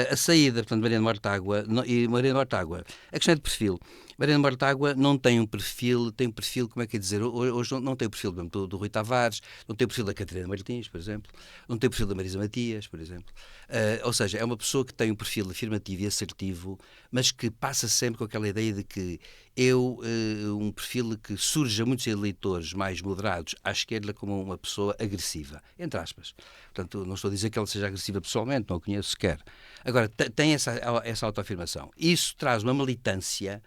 a saída, portanto, de Mariano Mortágua, a questão é de perfil. Mariano Mortágua não tem um perfil, como é que é dizer, hoje não tem o perfil do Rui Tavares, não tem o perfil da Catarina Martins, por exemplo, não tem o perfil da Marisa Matias, por exemplo. Ou seja, é uma pessoa que tem um perfil afirmativo e assertivo, mas que passa sempre com aquela ideia de que um perfil que surge a muitos eleitores mais moderados à esquerda como uma pessoa agressiva, entre aspas. Portanto, não estou a dizer que ela seja agressiva pessoalmente, não a conheço sequer. Agora, tem essa autoafirmação. Isso traz uma militância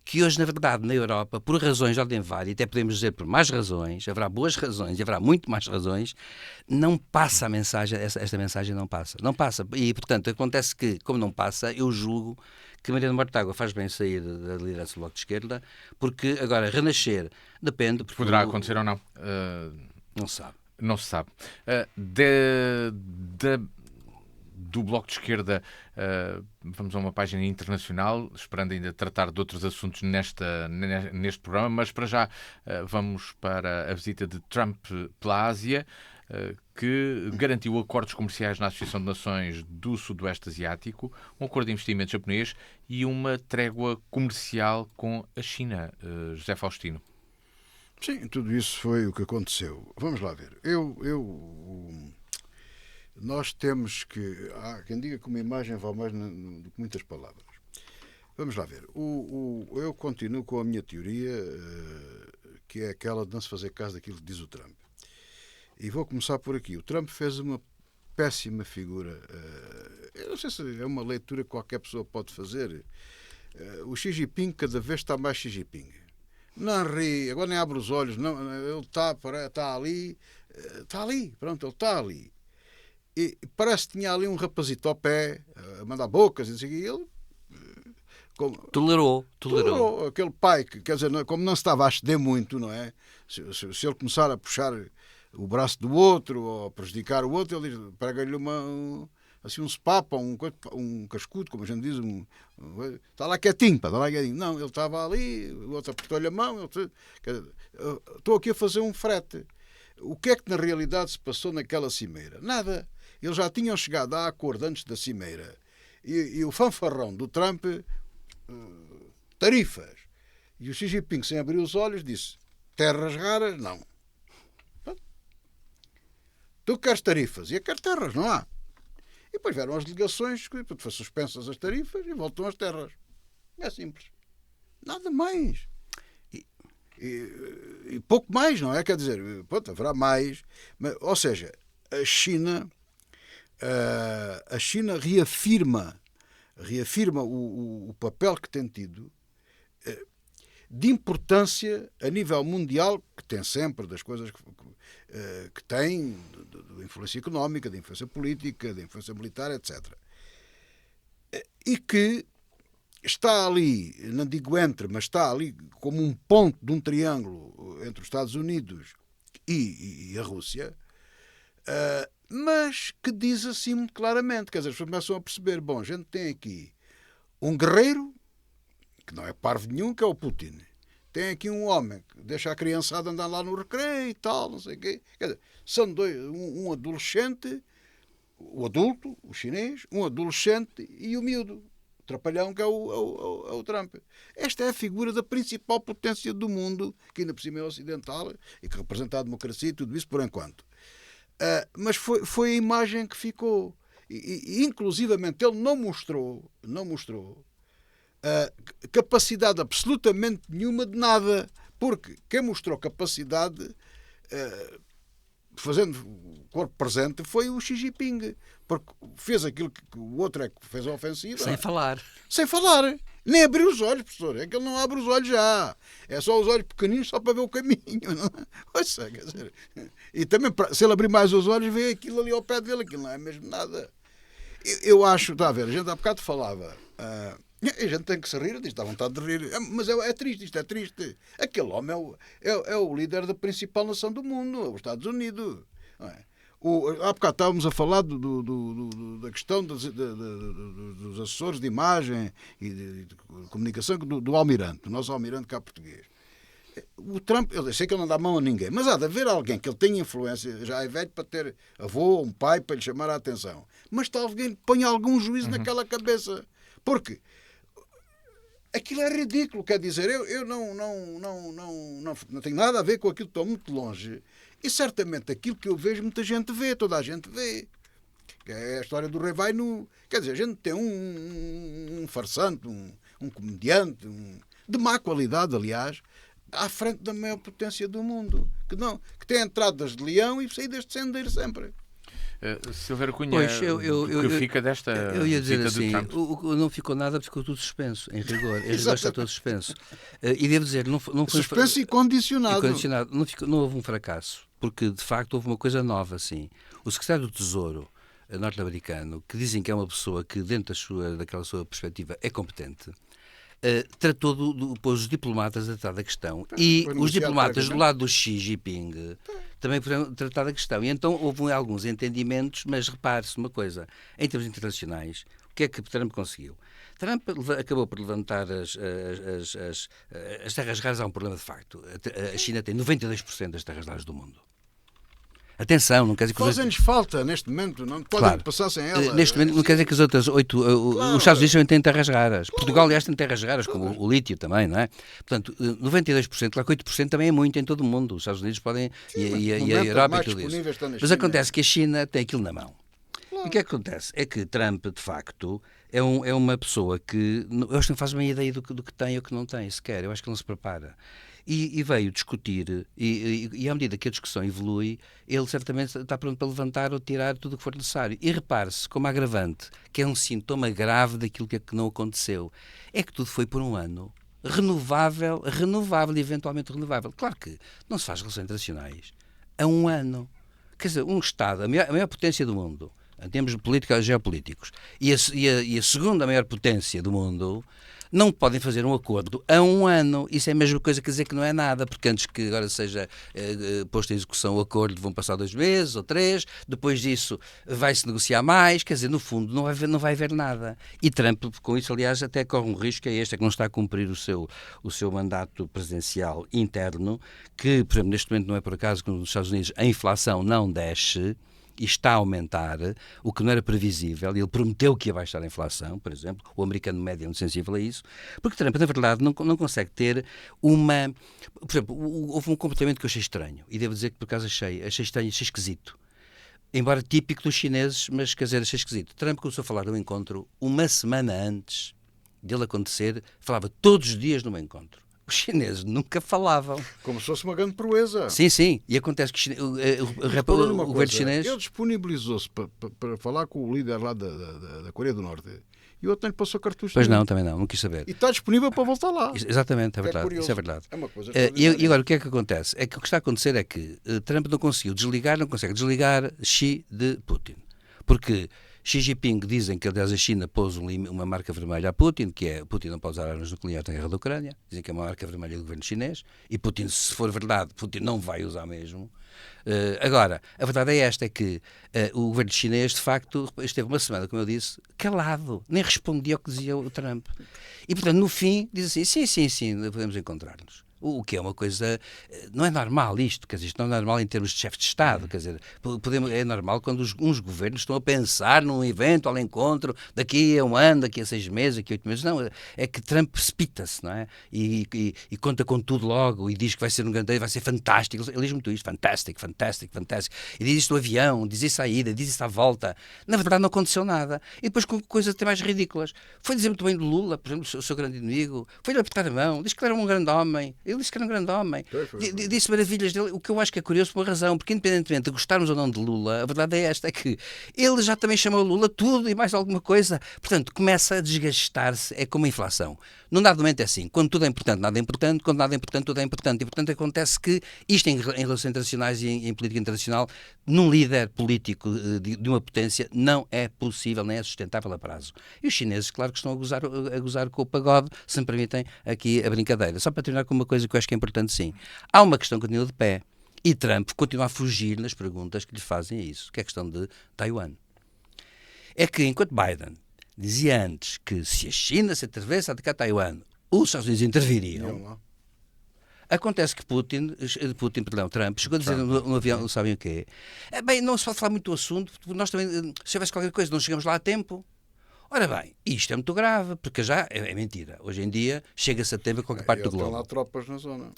que hoje, na verdade, na Europa, por razões de ordem vária, até podemos dizer por más razões, haverá boas razões e haverá muito mais razões, não passa a mensagem, esta mensagem não passa. Não passa. E, portanto, acontece que, como não passa, eu julgo que Mariano Mortágua faz bem sair da liderança do Bloco de Esquerda, porque agora renascer depende... Poderá acontecer ou não? Não se sabe. Não se sabe. Do Bloco de Esquerda, vamos a uma página internacional, esperando ainda tratar de outros assuntos neste programa, mas para já vamos para a visita de Trump pela Ásia, que garantiu acordos comerciais na Associação de Nações do Sudoeste Asiático, um acordo de investimento japonês e uma trégua comercial com a China. José Faustino. Sim, tudo isso foi o que aconteceu. Vamos lá ver. Nós temos que... Há quem diga que uma imagem vale mais do que muitas palavras. Vamos lá ver. Eu continuo com a minha teoria, que é aquela de não se fazer caso daquilo que diz o Trump. E vou começar por aqui. O Trump fez uma péssima figura. Eu não sei se é uma leitura que qualquer pessoa pode fazer. O Xi Jinping cada vez está mais Xi Jinping. Não ri, agora nem abre os olhos. Não, ele está ali. Está ali, pronto, ele está ali. E parece que tinha ali um rapazito ao pé, a mandar bocas, e ele tolerou. Aquele pai que, quer dizer, como não se estava a ceder muito, não é? Se ele começar a puxar o braço do outro ou a prejudicar o outro, ele diz, prega-lhe assim um spapa, um cascudo, como a gente diz, está lá quietinho, Não, ele estava ali, o outro apertou-lhe a mão, estou aqui a fazer um frete. O que é que na realidade se passou naquela cimeira? Nada. Eles já tinham chegado a acordo antes da cimeira. E o fanfarrão do Trump, tarifas. E o Xi Jinping, sem abrir os olhos, disse, terras raras, não. Tu queres tarifas? E eu quero terras, não há. E depois vieram as delegações, que foram suspensas as tarifas e voltam as terras. É simples. Nada mais. E pouco mais, não é? Quer dizer, pronto, haverá mais. Mas, ou seja, a China reafirma o papel que tem tido de importância a nível mundial, que tem sempre, das coisas que tem, de influência económica, de influência política, de influência militar, etc. E que está ali, não digo mas está ali como um ponto de um triângulo entre os Estados Unidos e a Rússia, mas que diz assim muito claramente, quer dizer, as pessoas começam a perceber, bom, a gente tem aqui um guerreiro, que não é parvo nenhum, que é o Putin. Tem aqui um homem que deixa a criançada andar lá no recreio e tal, não sei o quê. Quer dizer, são dois, um adolescente, o adulto, o chinês, um adolescente e o miúdo. Trapalhão, que é o Trump. Esta é a figura da principal potência do mundo, que ainda por cima é ocidental e que representa a democracia e tudo isso por enquanto. Mas foi a imagem que ficou. E inclusivamente ele não mostrou capacidade absolutamente nenhuma de nada, porque quem mostrou capacidade fazendo o corpo presente foi o Xi Jinping, porque fez aquilo que o outro é que fez a ofensiva. Sem falar. Nem abriu os olhos, professor. É que ele não abre os olhos já. É só os olhos pequeninos só para ver o caminho. Não? Ouça, quer dizer, e também, se ele abrir mais os olhos, vê aquilo ali ao pé dele. Aquilo não é mesmo nada. Eu acho, está a ver, a gente há bocado falava A gente tem que se rir, diz, dá vontade de rir. Mas é triste, isto é triste. Aquele homem é o líder da principal nação do mundo, os Estados Unidos. Não é? Há bocado estávamos a falar da questão dos assessores de imagem e de comunicação do almirante, do nosso almirante cá português. O Trump, eu sei que ele não dá mão a ninguém, mas há de haver alguém que ele tenha influência, já é velho para ter avô, um pai para lhe chamar a atenção, mas talvez ponha algum juízo naquela cabeça, porque aquilo é ridículo, quer dizer, eu não tenho nada a ver com aquilo, estou muito longe, e certamente aquilo que eu vejo muita gente vê, toda a gente vê, que é a história do rei vai nu, quer dizer, a gente tem um farsante, um comediante, de má qualidade, aliás, à frente da maior potência do mundo, que tem entradas de leão e saídas de sendeiro sempre. Silvério Cunha, Pois, o que fica desta eu ia dizer visita assim, de Trump? não ficou nada porque ficou tudo suspenso, em rigor. Em rigor está tudo suspenso. E devo dizer, não foi Suspenso e condicionado. Não houve um fracasso, porque de facto houve uma coisa nova, assim. O secretário do Tesouro norte-americano, que dizem que é uma pessoa que dentro daquela sua perspectiva é competente, tratou pôs os diplomatas a tratar da questão e os diplomatas do lado do Xi Jinping também puderam tratar da questão. E então houve alguns entendimentos, mas repare-se uma coisa, em termos internacionais, o que é que Trump conseguiu? Trump acabou por levantar as terras raras. Há um problema de facto. A China tem 92% das terras raras do mundo. Atenção, não quer dizer que fazem-lhes falta neste momento, não podem passar sem ela. Neste momento não quer dizer que as outras 8, os Estados Unidos também têm terras raras. Claro. Portugal, aliás, tem terras raras, como o lítio também, não é? Portanto, 92%, claro que 8% também é muito em todo o mundo. Os Estados Unidos podem, e a Europa e tudo isso. Mas acontece que a China tem aquilo na mão. Claro. E o que é que acontece? É que Trump, de facto, é uma pessoa que, eu acho que não faz uma ideia do que tem ou que não tem, sequer. Eu acho que não se prepara. E veio discutir, e à medida que a discussão evolui, ele certamente está pronto para levantar ou tirar tudo o que for necessário. E repare-se, como agravante, que é um sintoma grave daquilo que não aconteceu, é que tudo foi por um ano renovável e eventualmente renovável. Claro que não se faz relações internacionais a um ano. Quer dizer, um Estado, a maior potência do mundo, em termos políticos e geopolíticos, e a segunda maior potência do mundo, não podem fazer um acordo a um ano. Isso é a mesma coisa que dizer que não é nada, porque antes que agora seja posto em execução o acordo vão passar 2 meses ou 3, depois disso vai-se negociar mais, quer dizer, no fundo não vai haver nada. E Trump, com isso, aliás, até corre um risco, é que não está a cumprir o seu mandato presidencial interno, que, por exemplo, neste momento não é por acaso que nos Estados Unidos a inflação não desce, e está a aumentar, o que não era previsível. Ele prometeu que ia baixar a inflação, por exemplo. O americano médio é muito sensível a isso. Porque Trump, na verdade, não consegue ter uma... Por exemplo, houve um comportamento que eu achei estranho. E devo dizer que, por acaso, achei estranho, achei esquisito. Embora típico dos chineses, mas, quer dizer, achei esquisito. Trump começou a falar no encontro uma semana antes dele acontecer. Falava todos os dias num encontro. Os chineses nunca falavam. Como se fosse uma grande proeza. Sim, sim. E acontece que o governo chinês... Ele disponibilizou-se para falar com o líder lá da Coreia do Norte. E o outro não lhe passou cartucho. Pois não, também não quis saber. E está disponível para voltar lá. Exatamente, é verdade. Isso é verdade. É uma coisa e agora, o que é que acontece? É que o que está a acontecer é que Trump não consegue desligar Xi de Putin. Porque Xi Jinping dizem que, aliás, a China pôs uma marca vermelha a Putin, que é Putin não pode usar armas nucleares na guerra da Ucrânia, dizem que é uma marca vermelha do governo chinês, e Putin, se for verdade, Putin não vai usar mesmo. Agora, a verdade é esta, é que o governo chinês, de facto, esteve uma semana, como eu disse, calado, nem respondia ao que dizia o Trump. E, portanto, no fim, diz assim, sim, podemos encontrar-nos. O que é uma coisa... Não é normal isto, quer dizer, isto não é normal em termos de chefe de Estado, quer dizer, é normal quando uns governos estão a pensar num eventual encontro daqui a um ano, daqui a 6 meses, daqui a 8 meses. Não, é que Trump precipita-se, não é? E conta com tudo logo e diz que vai ser um grande dia, vai ser fantástico. Ele diz muito isto, fantástico. E diz isto no avião, diz isso à ida, diz isso à volta. Na verdade não aconteceu nada. E depois com coisas até mais ridículas. Foi dizer muito bem do Lula, por exemplo, o seu grande inimigo, foi-lhe apertar a mão, diz que ele era um grande homem. Ele disse que era um grande homem. Foi. Disse maravilhas dele, o que eu acho que é curioso por uma razão, porque independentemente de gostarmos ou não de Lula, a verdade é esta, é que ele já também chamou Lula tudo e mais alguma coisa. Portanto, começa a desgastar-se, é como a inflação. Num dado momento é assim, quando tudo é importante, nada é importante, quando nada é importante, tudo é importante. E, portanto, acontece que isto em relações internacionais e em política internacional, num líder político de uma potência, não é possível, nem é sustentável a prazo. E os chineses, claro que estão a gozar com o pagode, se me permitem aqui a brincadeira. Só para terminar com uma coisa que eu acho que é importante, sim. Há uma questão que continua de pé. E Trump continua a fugir nas perguntas que lhe fazem a isso, que é a questão de Taiwan. É que, enquanto Biden dizia antes que se a China se atrevesse a atacar Taiwan, os Estados Unidos interviriam, acontece que Trump, chegou a dizer no avião, sabem o quê? Bem, não se pode falar muito do assunto, porque nós também, se houvesse qualquer coisa, não chegamos lá a tempo. Ora bem, isto é muito grave, porque já é mentira. Hoje em dia chega-se a tempo a qualquer parte do globo. Estão lá tropas na zona.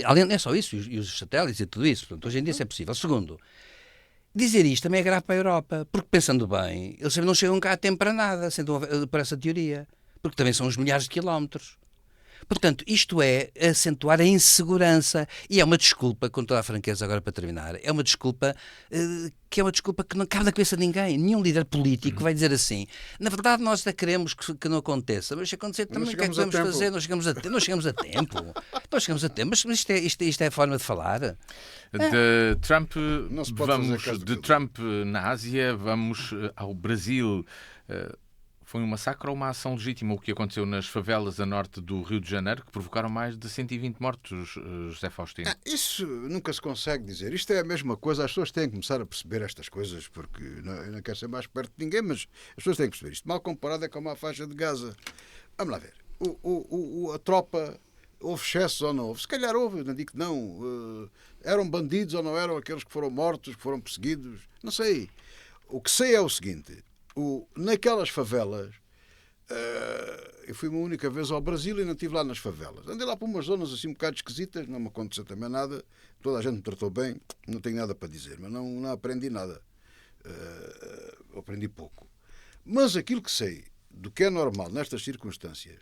Além, não é só isso, e os satélites e tudo isso. Portanto, hoje em dia isso é possível. Segundo, dizer isto também é grave para a Europa, porque pensando bem, eles não chegam cá a tempo para nada, sendo para essa teoria, porque também são uns milhares de quilómetros. Portanto, isto é acentuar a insegurança e é uma desculpa, com toda a franqueza agora para terminar, é uma desculpa que não cabe na cabeça de ninguém. Nenhum líder político vai dizer assim, na verdade nós até queremos que não aconteça, mas se acontecer também o que é que podemos fazer? Não chegamos a tempo. Não chegamos a tempo, mas isto é a forma de falar. De Trump, Trump na Ásia, vamos ao Brasil. Foi um massacre ou uma ação legítima o que aconteceu nas favelas a norte do Rio de Janeiro, que provocaram mais de 120 mortos, José Faustino? Isso nunca se consegue dizer. Isto é a mesma coisa. As pessoas têm que começar a perceber estas coisas, porque eu não quero ser mais perto de ninguém, mas as pessoas têm que perceber isto. Mal comparado é com a faixa de Gaza. Vamos lá ver. A tropa, houve excessos ou não houve? Se calhar houve, não digo que não. Eram bandidos ou não eram aqueles que foram mortos, que foram perseguidos? Não sei. O que sei é o seguinte... Naquelas favelas, eu fui uma única vez ao Brasil e não estive lá nas favelas. Andei lá por umas zonas assim um bocado esquisitas, não me aconteceu também nada, toda a gente me tratou bem, não tenho nada para dizer, mas não aprendi nada. Aprendi pouco. Mas aquilo que sei do que é normal nestas circunstâncias,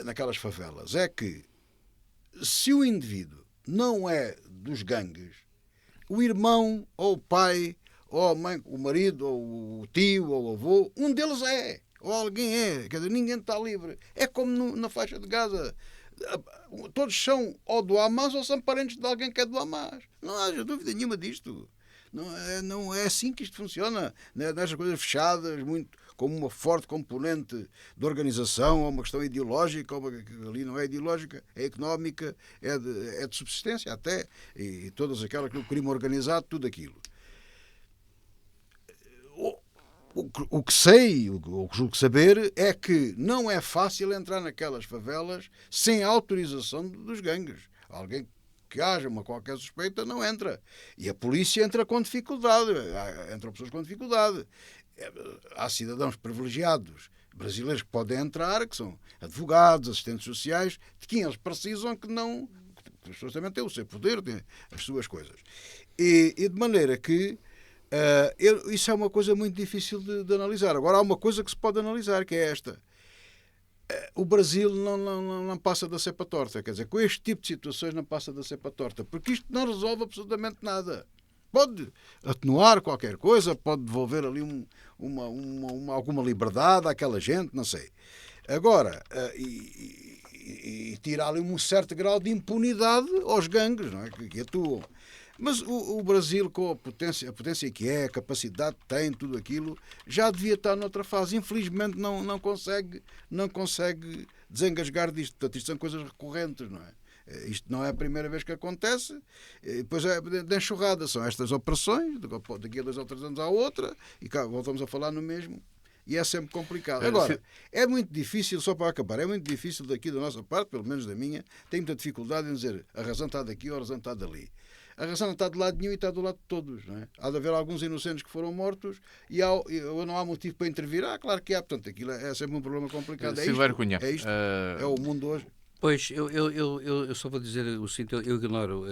naquelas favelas, é que se o indivíduo não é dos gangues, o irmão ou o pai... ou a mãe, o marido, ou o tio, ou o avô, um deles é, ou alguém é, quer dizer, ninguém está livre. É como na faixa de Gaza. Todos são ou do Hamas ou são parentes de alguém que é do Hamas. Não haja dúvida nenhuma disto. Não é assim que isto funciona. Nestas coisas fechadas, muito, com uma forte componente de organização, ou uma questão ideológica, ali não é ideológica, é económica, é de subsistência até, e todas aquelas que o crime organizado, tudo aquilo. O que sei, o que julgo saber, é que não é fácil entrar naquelas favelas sem autorização dos gangues. Alguém que haja qualquer suspeita não entra. E a polícia entra com dificuldade. Entram pessoas com dificuldade. Há cidadãos privilegiados brasileiros que podem entrar, que são advogados, assistentes sociais, de quem eles precisam que não... As pessoas também têm o seu poder, têm as suas coisas. E de maneira que isso é uma coisa muito difícil de analisar. Agora há uma coisa que se pode analisar, que é esta. O Brasil não passa da cepa torta. Quer dizer, com este tipo de situações não passa da cepa torta, porque isto não resolve absolutamente nada. Pode atenuar qualquer coisa, pode devolver ali alguma liberdade àquela gente, não sei. Agora, e tirar ali um certo grau de impunidade aos gangues, não é? que atuam. Mas o Brasil, com a potência que é, a capacidade que tem, tudo aquilo, já devia estar noutra fase. Infelizmente não consegue desengasgar disto. Portanto, isto são coisas recorrentes, não é? Isto não é a primeira vez que acontece. E depois é de enxurrada. São estas operações, daqui a 2 ou 3 anos há outra, e cá voltamos a falar no mesmo. E é sempre complicado. Agora, é muito difícil, só para acabar, é muito difícil daqui da nossa parte, pelo menos da minha, tem muita dificuldade em dizer a razão está daqui ou a razão está dali. A razão não está de lado nenhum e está do lado de todos. Não é? Há de haver alguns inocentes que foram mortos e não há motivo para intervir. Claro que há. Portanto, aquilo é sempre um problema complicado. Silvério Cunha. É isto. É o mundo hoje. Pois, eu só vou dizer o seguinte, eu ignoro.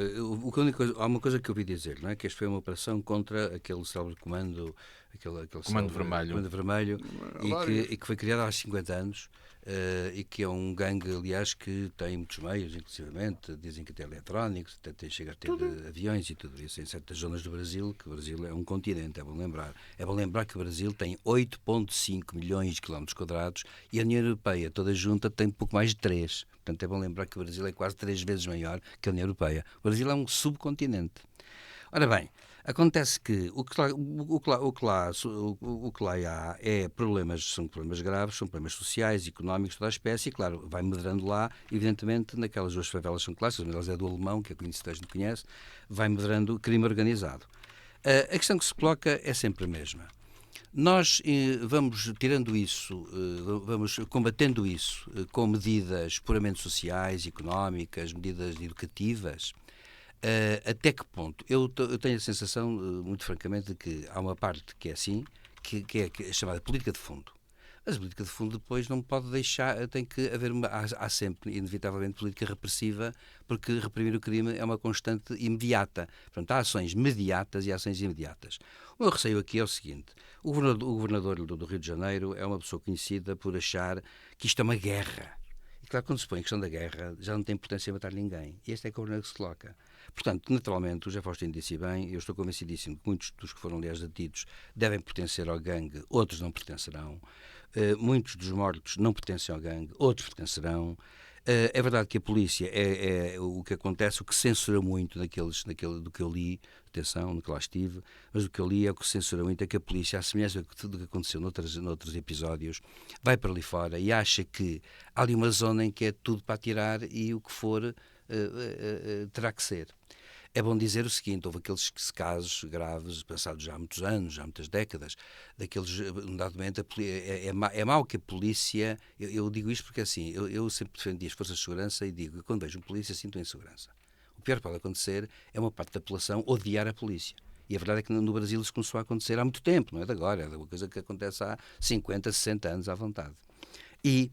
Há uma coisa que eu ouvi dizer, não é? Que esta foi uma operação contra aquele célebre comando, Comando Vermelho. Comando Vermelho, e que foi criado há 50 anos. E que é um gangue, aliás, que tem muitos meios, inclusivamente, dizem que até eletrónicos, até chega a ter aviões e tudo isso em certas zonas do Brasil, que o Brasil é um continente, é bom lembrar. É bom lembrar que o Brasil tem 8,5 milhões de quilómetros quadrados e a União Europeia toda junta tem pouco mais de 3. Portanto, é bom lembrar que o Brasil é quase 3 vezes maior que a União Europeia. O Brasil é um subcontinente. Ora bem, acontece que o que lá há são problemas graves, são problemas sociais, económicos, toda a espécie, e claro, vai medrando lá, evidentemente, naquelas duas favelas são clássicas, uma delas é do Alemão, que é conhecido, a gente conhece, vai medrando o crime organizado. A questão que se coloca é sempre a mesma. Nós vamos tirando isso, vamos combatendo isso com medidas puramente sociais, económicas, medidas educativas. Até que ponto? Eu tenho a sensação, muito francamente, de que há uma parte que é assim, que é chamada política de fundo. Mas a política de fundo depois não pode deixar, tem que haver há sempre, inevitavelmente, política repressiva, porque reprimir o crime é uma constante imediata. Portanto, há ações mediatas e ações imediatas. O meu receio aqui é o seguinte: o governador do Rio de Janeiro é uma pessoa conhecida por achar que isto é uma guerra. E claro, quando se põe a questão da guerra, já não tem importância matar ninguém. E este é que o governador que se coloca. Portanto, naturalmente, o José Faustino disse bem, eu estou convencidíssimo que muitos dos que foram, aliás, detidos devem pertencer ao gangue, outros não pertencerão. Muitos dos mortos não pertencem ao gangue, outros pertencerão. É verdade que a polícia é o que acontece, o que censura muito do que eu li, atenção, no que lá estive, mas o que eu li é o que censura muito, é que a polícia, à semelhança de tudo o que aconteceu noutros episódios, vai para ali fora e acha que há ali uma zona em que é tudo para atirar e o que for terá que ser. É bom dizer o seguinte: houve aqueles casos graves, passados já há muitos anos, já há muitas décadas, daqueles, num dado momento, é mau que a polícia, eu digo isto porque assim, eu sempre defendi as forças de segurança e digo que quando vejo um polícia sinto insegurança. O pior que pode acontecer é uma parte da população odiar a polícia. E a verdade é que no Brasil isso começou a acontecer há muito tempo, não é de agora, é uma coisa que acontece há 50, 60 anos à vontade. E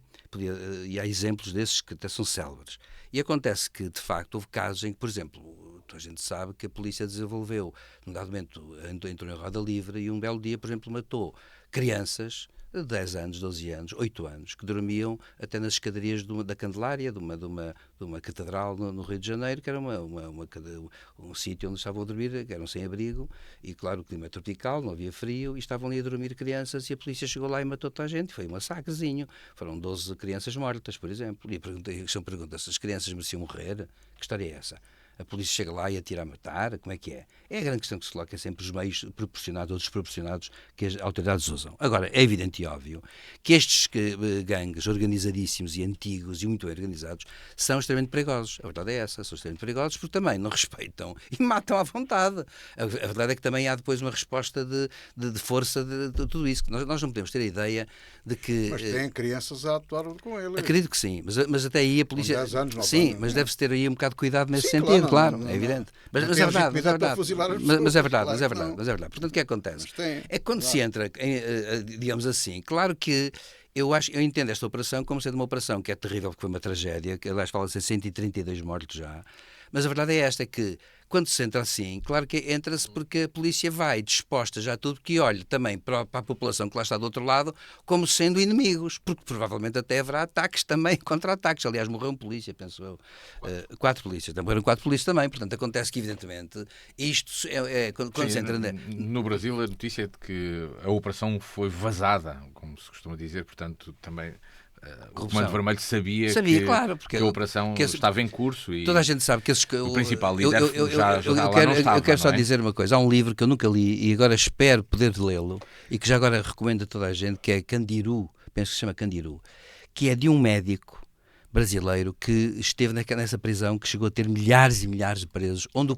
há exemplos desses que até são célebres. E acontece que, de facto, houve casos em que, por exemplo, a gente sabe que a polícia desenvolveu, num dado momento, entrou em roda livre e um belo dia, por exemplo, matou crianças de 10 anos, 12 anos, 8 anos, que dormiam até nas escadarias da Candelária, de uma catedral no Rio de Janeiro, que era um sítio onde estavam a dormir, que eram sem abrigo, e claro, o clima é tropical, não havia frio, e estavam ali a dormir crianças, e a polícia chegou lá e matou toda a gente. Foi um massacrezinho. Foram 12 crianças mortas, por exemplo. E a questão pergunta: se as crianças mereciam morrer, que história é essa? A polícia chega lá e atira a matar? Como é que é? É a grande questão que se coloca, é sempre os meios proporcionados ou desproporcionados que as autoridades usam. Agora, é evidente e óbvio que estes gangues organizadíssimos e antigos e muito bem organizados são extremamente perigosos. A verdade é essa, são extremamente perigosos porque também não respeitam e matam à vontade. A verdade é que também há depois uma resposta de força de tudo isso. Nós não podemos ter a ideia de que... Mas têm crianças a atuar com ele. Acredito que sim, mas até aí a polícia... Com 10 anos, 9 sim, anos, mas não. deve-se ter aí um bocado de cuidado nesse Sim, sentido, claro, não, é evidente. Mas não é tem verdade, legitimidade para fuzilar as pessoas, mas é verdade, claro mas é que verdade, não. mas é verdade. Portanto, o que acontece? Mas tem, É quando se claro. entra, digamos assim, claro que eu entendo esta operação como sendo uma operação que é terrível, porque foi uma tragédia, que aliás fala-se em 132 mortos já, mas a verdade é esta, que quando se entra assim, claro que entra-se porque a polícia vai disposta já a tudo que olhe também para a população que lá está do outro lado como sendo inimigos, porque provavelmente até haverá ataques também, contra-ataques. Aliás, morreu um polícia, penso eu. 4 polícias, morreram 4 polícias também, portanto acontece que evidentemente isto quando se entra... No Brasil a notícia é de que a operação foi vazada, como se costuma dizer, portanto também... O Comando Vermelho sabia claro, porque que a operação estava em curso e toda a gente sabe que o principal líder já lá não estava. Eu quero só não é? dizer uma coisa. Há um livro que eu nunca li e agora espero poder lê-lo e que já agora recomendo a toda a gente, que é Candiru, penso que se chama Candiru, que é de um médico brasileiro que esteve nessa prisão, que chegou a ter milhares e milhares de presos, onde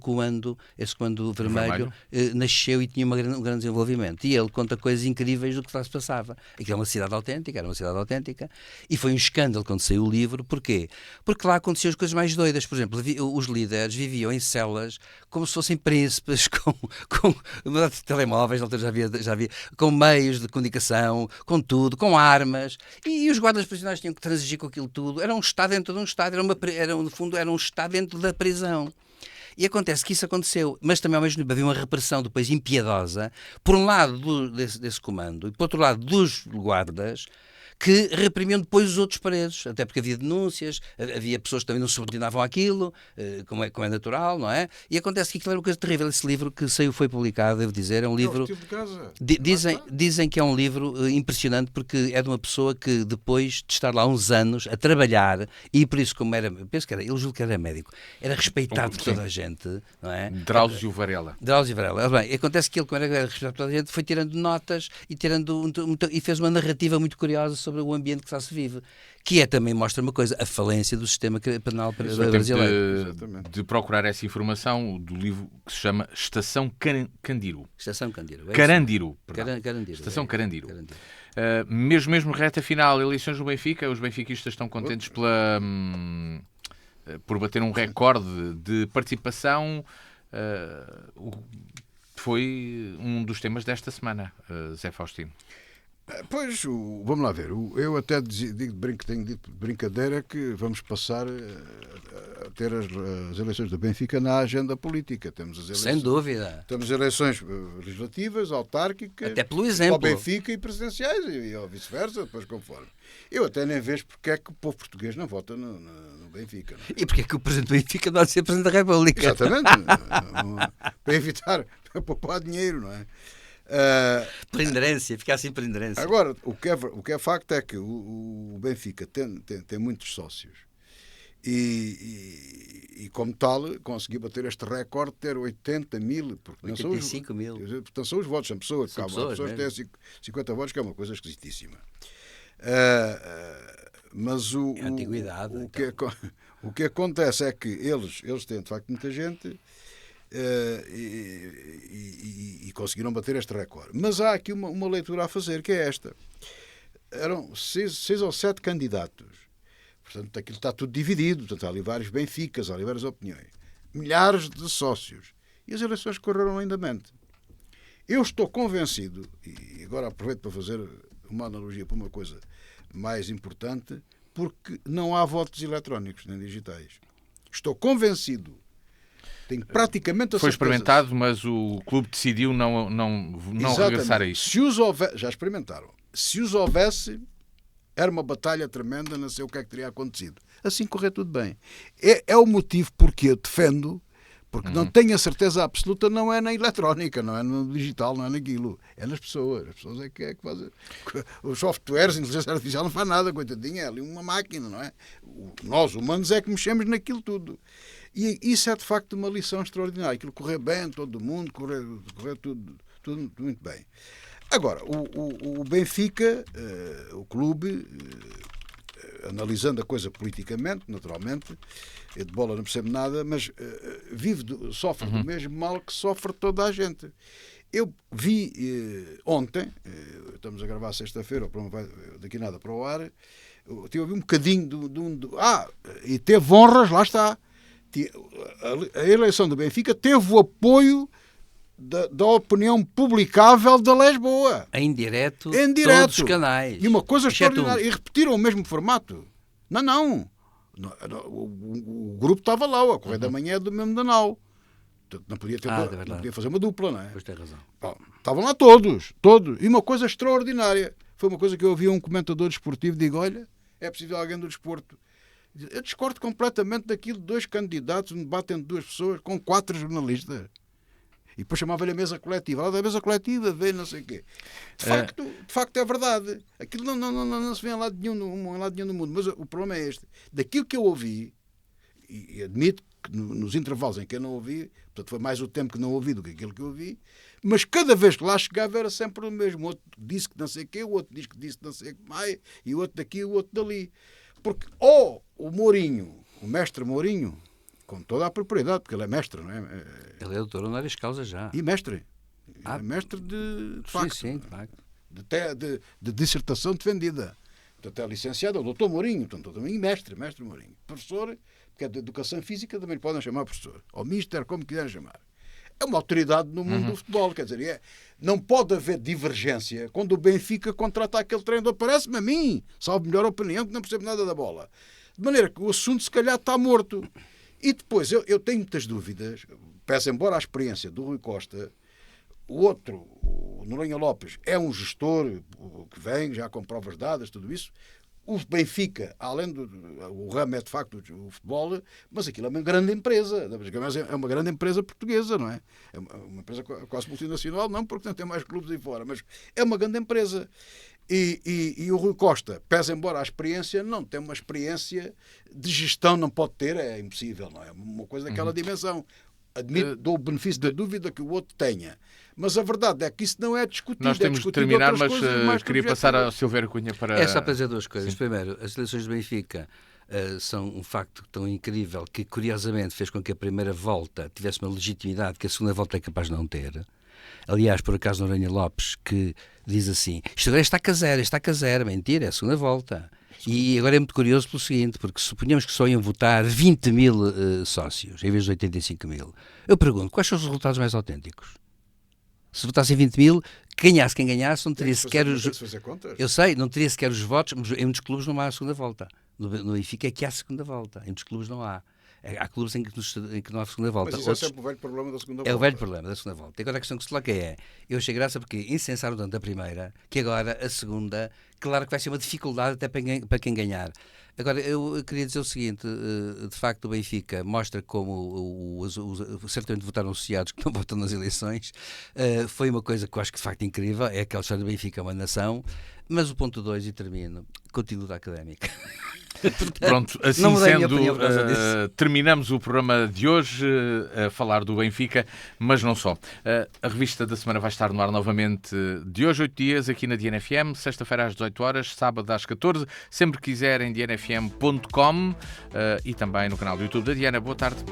esse comando vermelho nasceu e tinha um grande desenvolvimento. E ele conta coisas incríveis do que lá se passava. Aquilo era uma cidade autêntica, e foi um escândalo quando saiu o livro. Porquê? Porque lá aconteciam as coisas mais doidas. Por exemplo, os líderes viviam em celas como se fossem príncipes, com telemóveis, já havia, com meios de comunicação, com tudo, com armas, e os guardas prisionais tinham que transigir com aquilo tudo. Era um Estado dentro de um Estado, no fundo era um Estado dentro da prisão. E acontece que isso aconteceu, mas também ao mesmo tempo havia uma repressão depois impiedosa, por um lado desse comando e por outro lado dos guardas, que reprimiam depois os outros presos, até porque havia denúncias, havia pessoas que também não se subordinavam àquilo, como é natural, não é? E acontece que aquilo era uma coisa terrível. Esse livro que saiu, foi publicado, devo dizer, é um livro... Dizem que é um livro impressionante, porque é de uma pessoa que depois de estar lá uns anos a trabalhar, e por isso como era, penso que era, eu julgo que era médico, era respeitado por toda a gente, não é? Drauzio Varela. Bem, acontece que ele, como era respeitado por toda a gente, foi tirando notas e fez uma narrativa muito curiosa sobre o ambiente que lá se vive, que também mostra uma coisa, a falência do sistema penal brasileiro. De procurar essa informação do livro que se chama Estação Carandiru. Estação Carandiru. Estação Carandiru. Mesmo reta final, eleições no Benfica, os benfiquistas estão contentes por bater um recorde de participação. Foi um dos temas desta semana, Zé Faustino. Pois, vamos lá ver. Eu até tenho dito de brincadeira que vamos passar a ter as eleições do Benfica na agenda política. Temos as eleições, sem dúvida. Temos eleições legislativas, autárquicas, até pelo exemplo, ao Benfica e presidenciais e ao vice-versa, depois conforme. Eu até nem vejo porque é que o povo português não vota no Benfica. Não é? E porque é que o Presidente do Benfica não há de ser Presidente da República? Exatamente. Para evitar, para poupar dinheiro, não é? Prenderência, ficar sem prenderência. Agora, o que é facto é que o Benfica tem muitos sócios e como tal conseguiu bater este recorde de ter 80 mil, porque 85 mil. Portanto, são os votos, são pessoas que têm 50 votos, que é uma coisa esquisitíssima. Mas o que acontece é que eles têm de facto muita gente. E conseguiram bater este recorde. Mas há aqui uma leitura a fazer, que é esta. Eram 6 ou 7 candidatos. Portanto, aquilo está tudo dividido. Portanto, há ali vários Benficas, há ali várias opiniões. Milhares de sócios. E as eleições correram lindamente. Eu estou convencido, e agora aproveito para fazer uma analogia para uma coisa mais importante, porque não há votos eletrónicos nem digitais. Estou convencido. Tenho praticamente a certeza. Foi experimentado, mas o clube decidiu não regressar a isso. Já experimentaram. Se os houvesse, era uma batalha tremenda, não sei o que é que teria acontecido. Assim correr tudo bem. É o motivo porque eu defendo, porque não tenho a certeza absoluta, não é na eletrónica, não é no digital, não é naquilo. É nas pessoas. As pessoas é que fazem. Os softwares, a inteligência artificial não faz nada, coitadinha, é ali uma máquina, não é? Nós, humanos, é que mexemos naquilo tudo. E isso é de facto uma lição extraordinária. Aquilo correr bem, todo mundo, correr tudo muito bem. Agora, o Benfica, o clube, analisando a coisa politicamente, naturalmente, eu de bola não percebo nada, mas sofre do mesmo mal que sofre toda a gente. Eu vi ontem, estamos a gravar sexta-feira, ou daqui nada para o ar, eu vi um bocadinho e teve honras, lá está. A eleição do Benfica teve o apoio da opinião publicável da Lisboa. Em direto, todos os canais. E uma coisa extraordinária. E repetiram o mesmo formato. Não. O grupo estava lá. A Correia da Manhã é do mesmo Danau. Não podia fazer uma dupla, não é? Pois tem razão. Estavam lá todos. E uma coisa extraordinária. Foi uma coisa que eu ouvi um comentador desportivo. Digo, olha, é possível alguém do desporto. Eu discordo completamente daquilo de 2 candidatos, um debate entre 2 pessoas, com 4 jornalistas. E depois chamava-lhe a mesa coletiva. Lá da mesa coletiva, vê não sei o quê. De facto é verdade. Aquilo não se vê em lado nenhum do mundo. Mas o problema é este. Daquilo que eu ouvi, e admito que nos intervalos em que eu não ouvi, portanto foi mais o tempo que não ouvi do que aquilo que eu ouvi, mas cada vez que lá chegava era sempre o mesmo. O outro disse que não sei o quê, o outro disse que não sei o que mais, e o outro daqui e o outro dali. Porque o Mourinho, o mestre Mourinho, com toda a propriedade, porque ele é mestre, não é? Ele é doutor honoris causa já. E mestre. É mestre de facto. Sim, de facto. De dissertação defendida. Portanto, é licenciado, é o doutor Mourinho, portanto, também mestre Mourinho. Professor, porque é de educação física, também podem chamar professor. Ou mister, como quiserem chamar. É uma autoridade no mundo do futebol, quer dizer, não pode haver divergência quando o Benfica contrata aquele treinador, parece-me a mim, salvo melhor opinião, que não percebo nada da bola. De maneira que o assunto se calhar está morto. E depois, eu tenho muitas dúvidas, peço embora a experiência do Rui Costa, o outro, o Noronha Lopes, é um gestor que vem já com provas dadas, tudo isso. O Benfica, além o ramo é de facto o futebol, mas aquilo é uma grande empresa. É uma grande empresa portuguesa, não é? É uma empresa quase multinacional, não porque não tem mais clubes aí fora, mas é uma grande empresa. E o Rui Costa, pese embora a experiência, não tem uma experiência de gestão, não pode ter, é impossível, não é? Uma coisa daquela dimensão. Admito, dou o benefício da dúvida que o outro tenha. Mas a verdade é que isso não é discutido. Nós temos de terminar, mas queria passar ao Silvério Cunha para... É só para dizer duas coisas. Sim. Primeiro, as eleições do Benfica são um facto tão incrível que, curiosamente, fez com que a primeira volta tivesse uma legitimidade que a segunda volta é capaz de não ter. Aliás, por acaso, Noronha Lopes, que diz assim, isto agora está a zero. Mentira, é a segunda volta. E agora é muito curioso pelo seguinte, porque suponhamos que só iam votar 20 mil sócios, em vez de 85 mil. Eu pergunto, quais são os resultados mais autênticos? Se votassem 20 mil, ganhasse quem ganhasse, não teria sequer os... Eu sei, não teria sequer os votos, mas em muitos clubes não há a segunda volta. No Benfica é que há a segunda volta, em muitos clubes não há. Há clubes em que não há segunda volta. Mas isso é sempre o velho problema da segunda volta. É o velho problema da segunda volta. E agora a questão que se coloca é, eu achei graça porque incensaram tanto a primeira, que agora a segunda, claro que vai ser uma dificuldade até para quem ganhar. Agora, eu queria dizer o seguinte, de facto o Benfica mostra como certamente votaram associados que não votam nas eleições, foi uma coisa que eu acho que de facto incrível, é aquela história do Benfica, uma nação, mas o ponto 2, e termino, conteúdo académico. Portanto, pronto, assim sendo, terminamos o programa de hoje a falar do Benfica, mas não só. A revista da semana vai estar no ar novamente de hoje, 8 dias, aqui na DNFM, sexta-feira às 18 horas, sábado às 14, sempre que quiserem, dnfm.com e também no canal do YouTube da Diana. Boa tarde.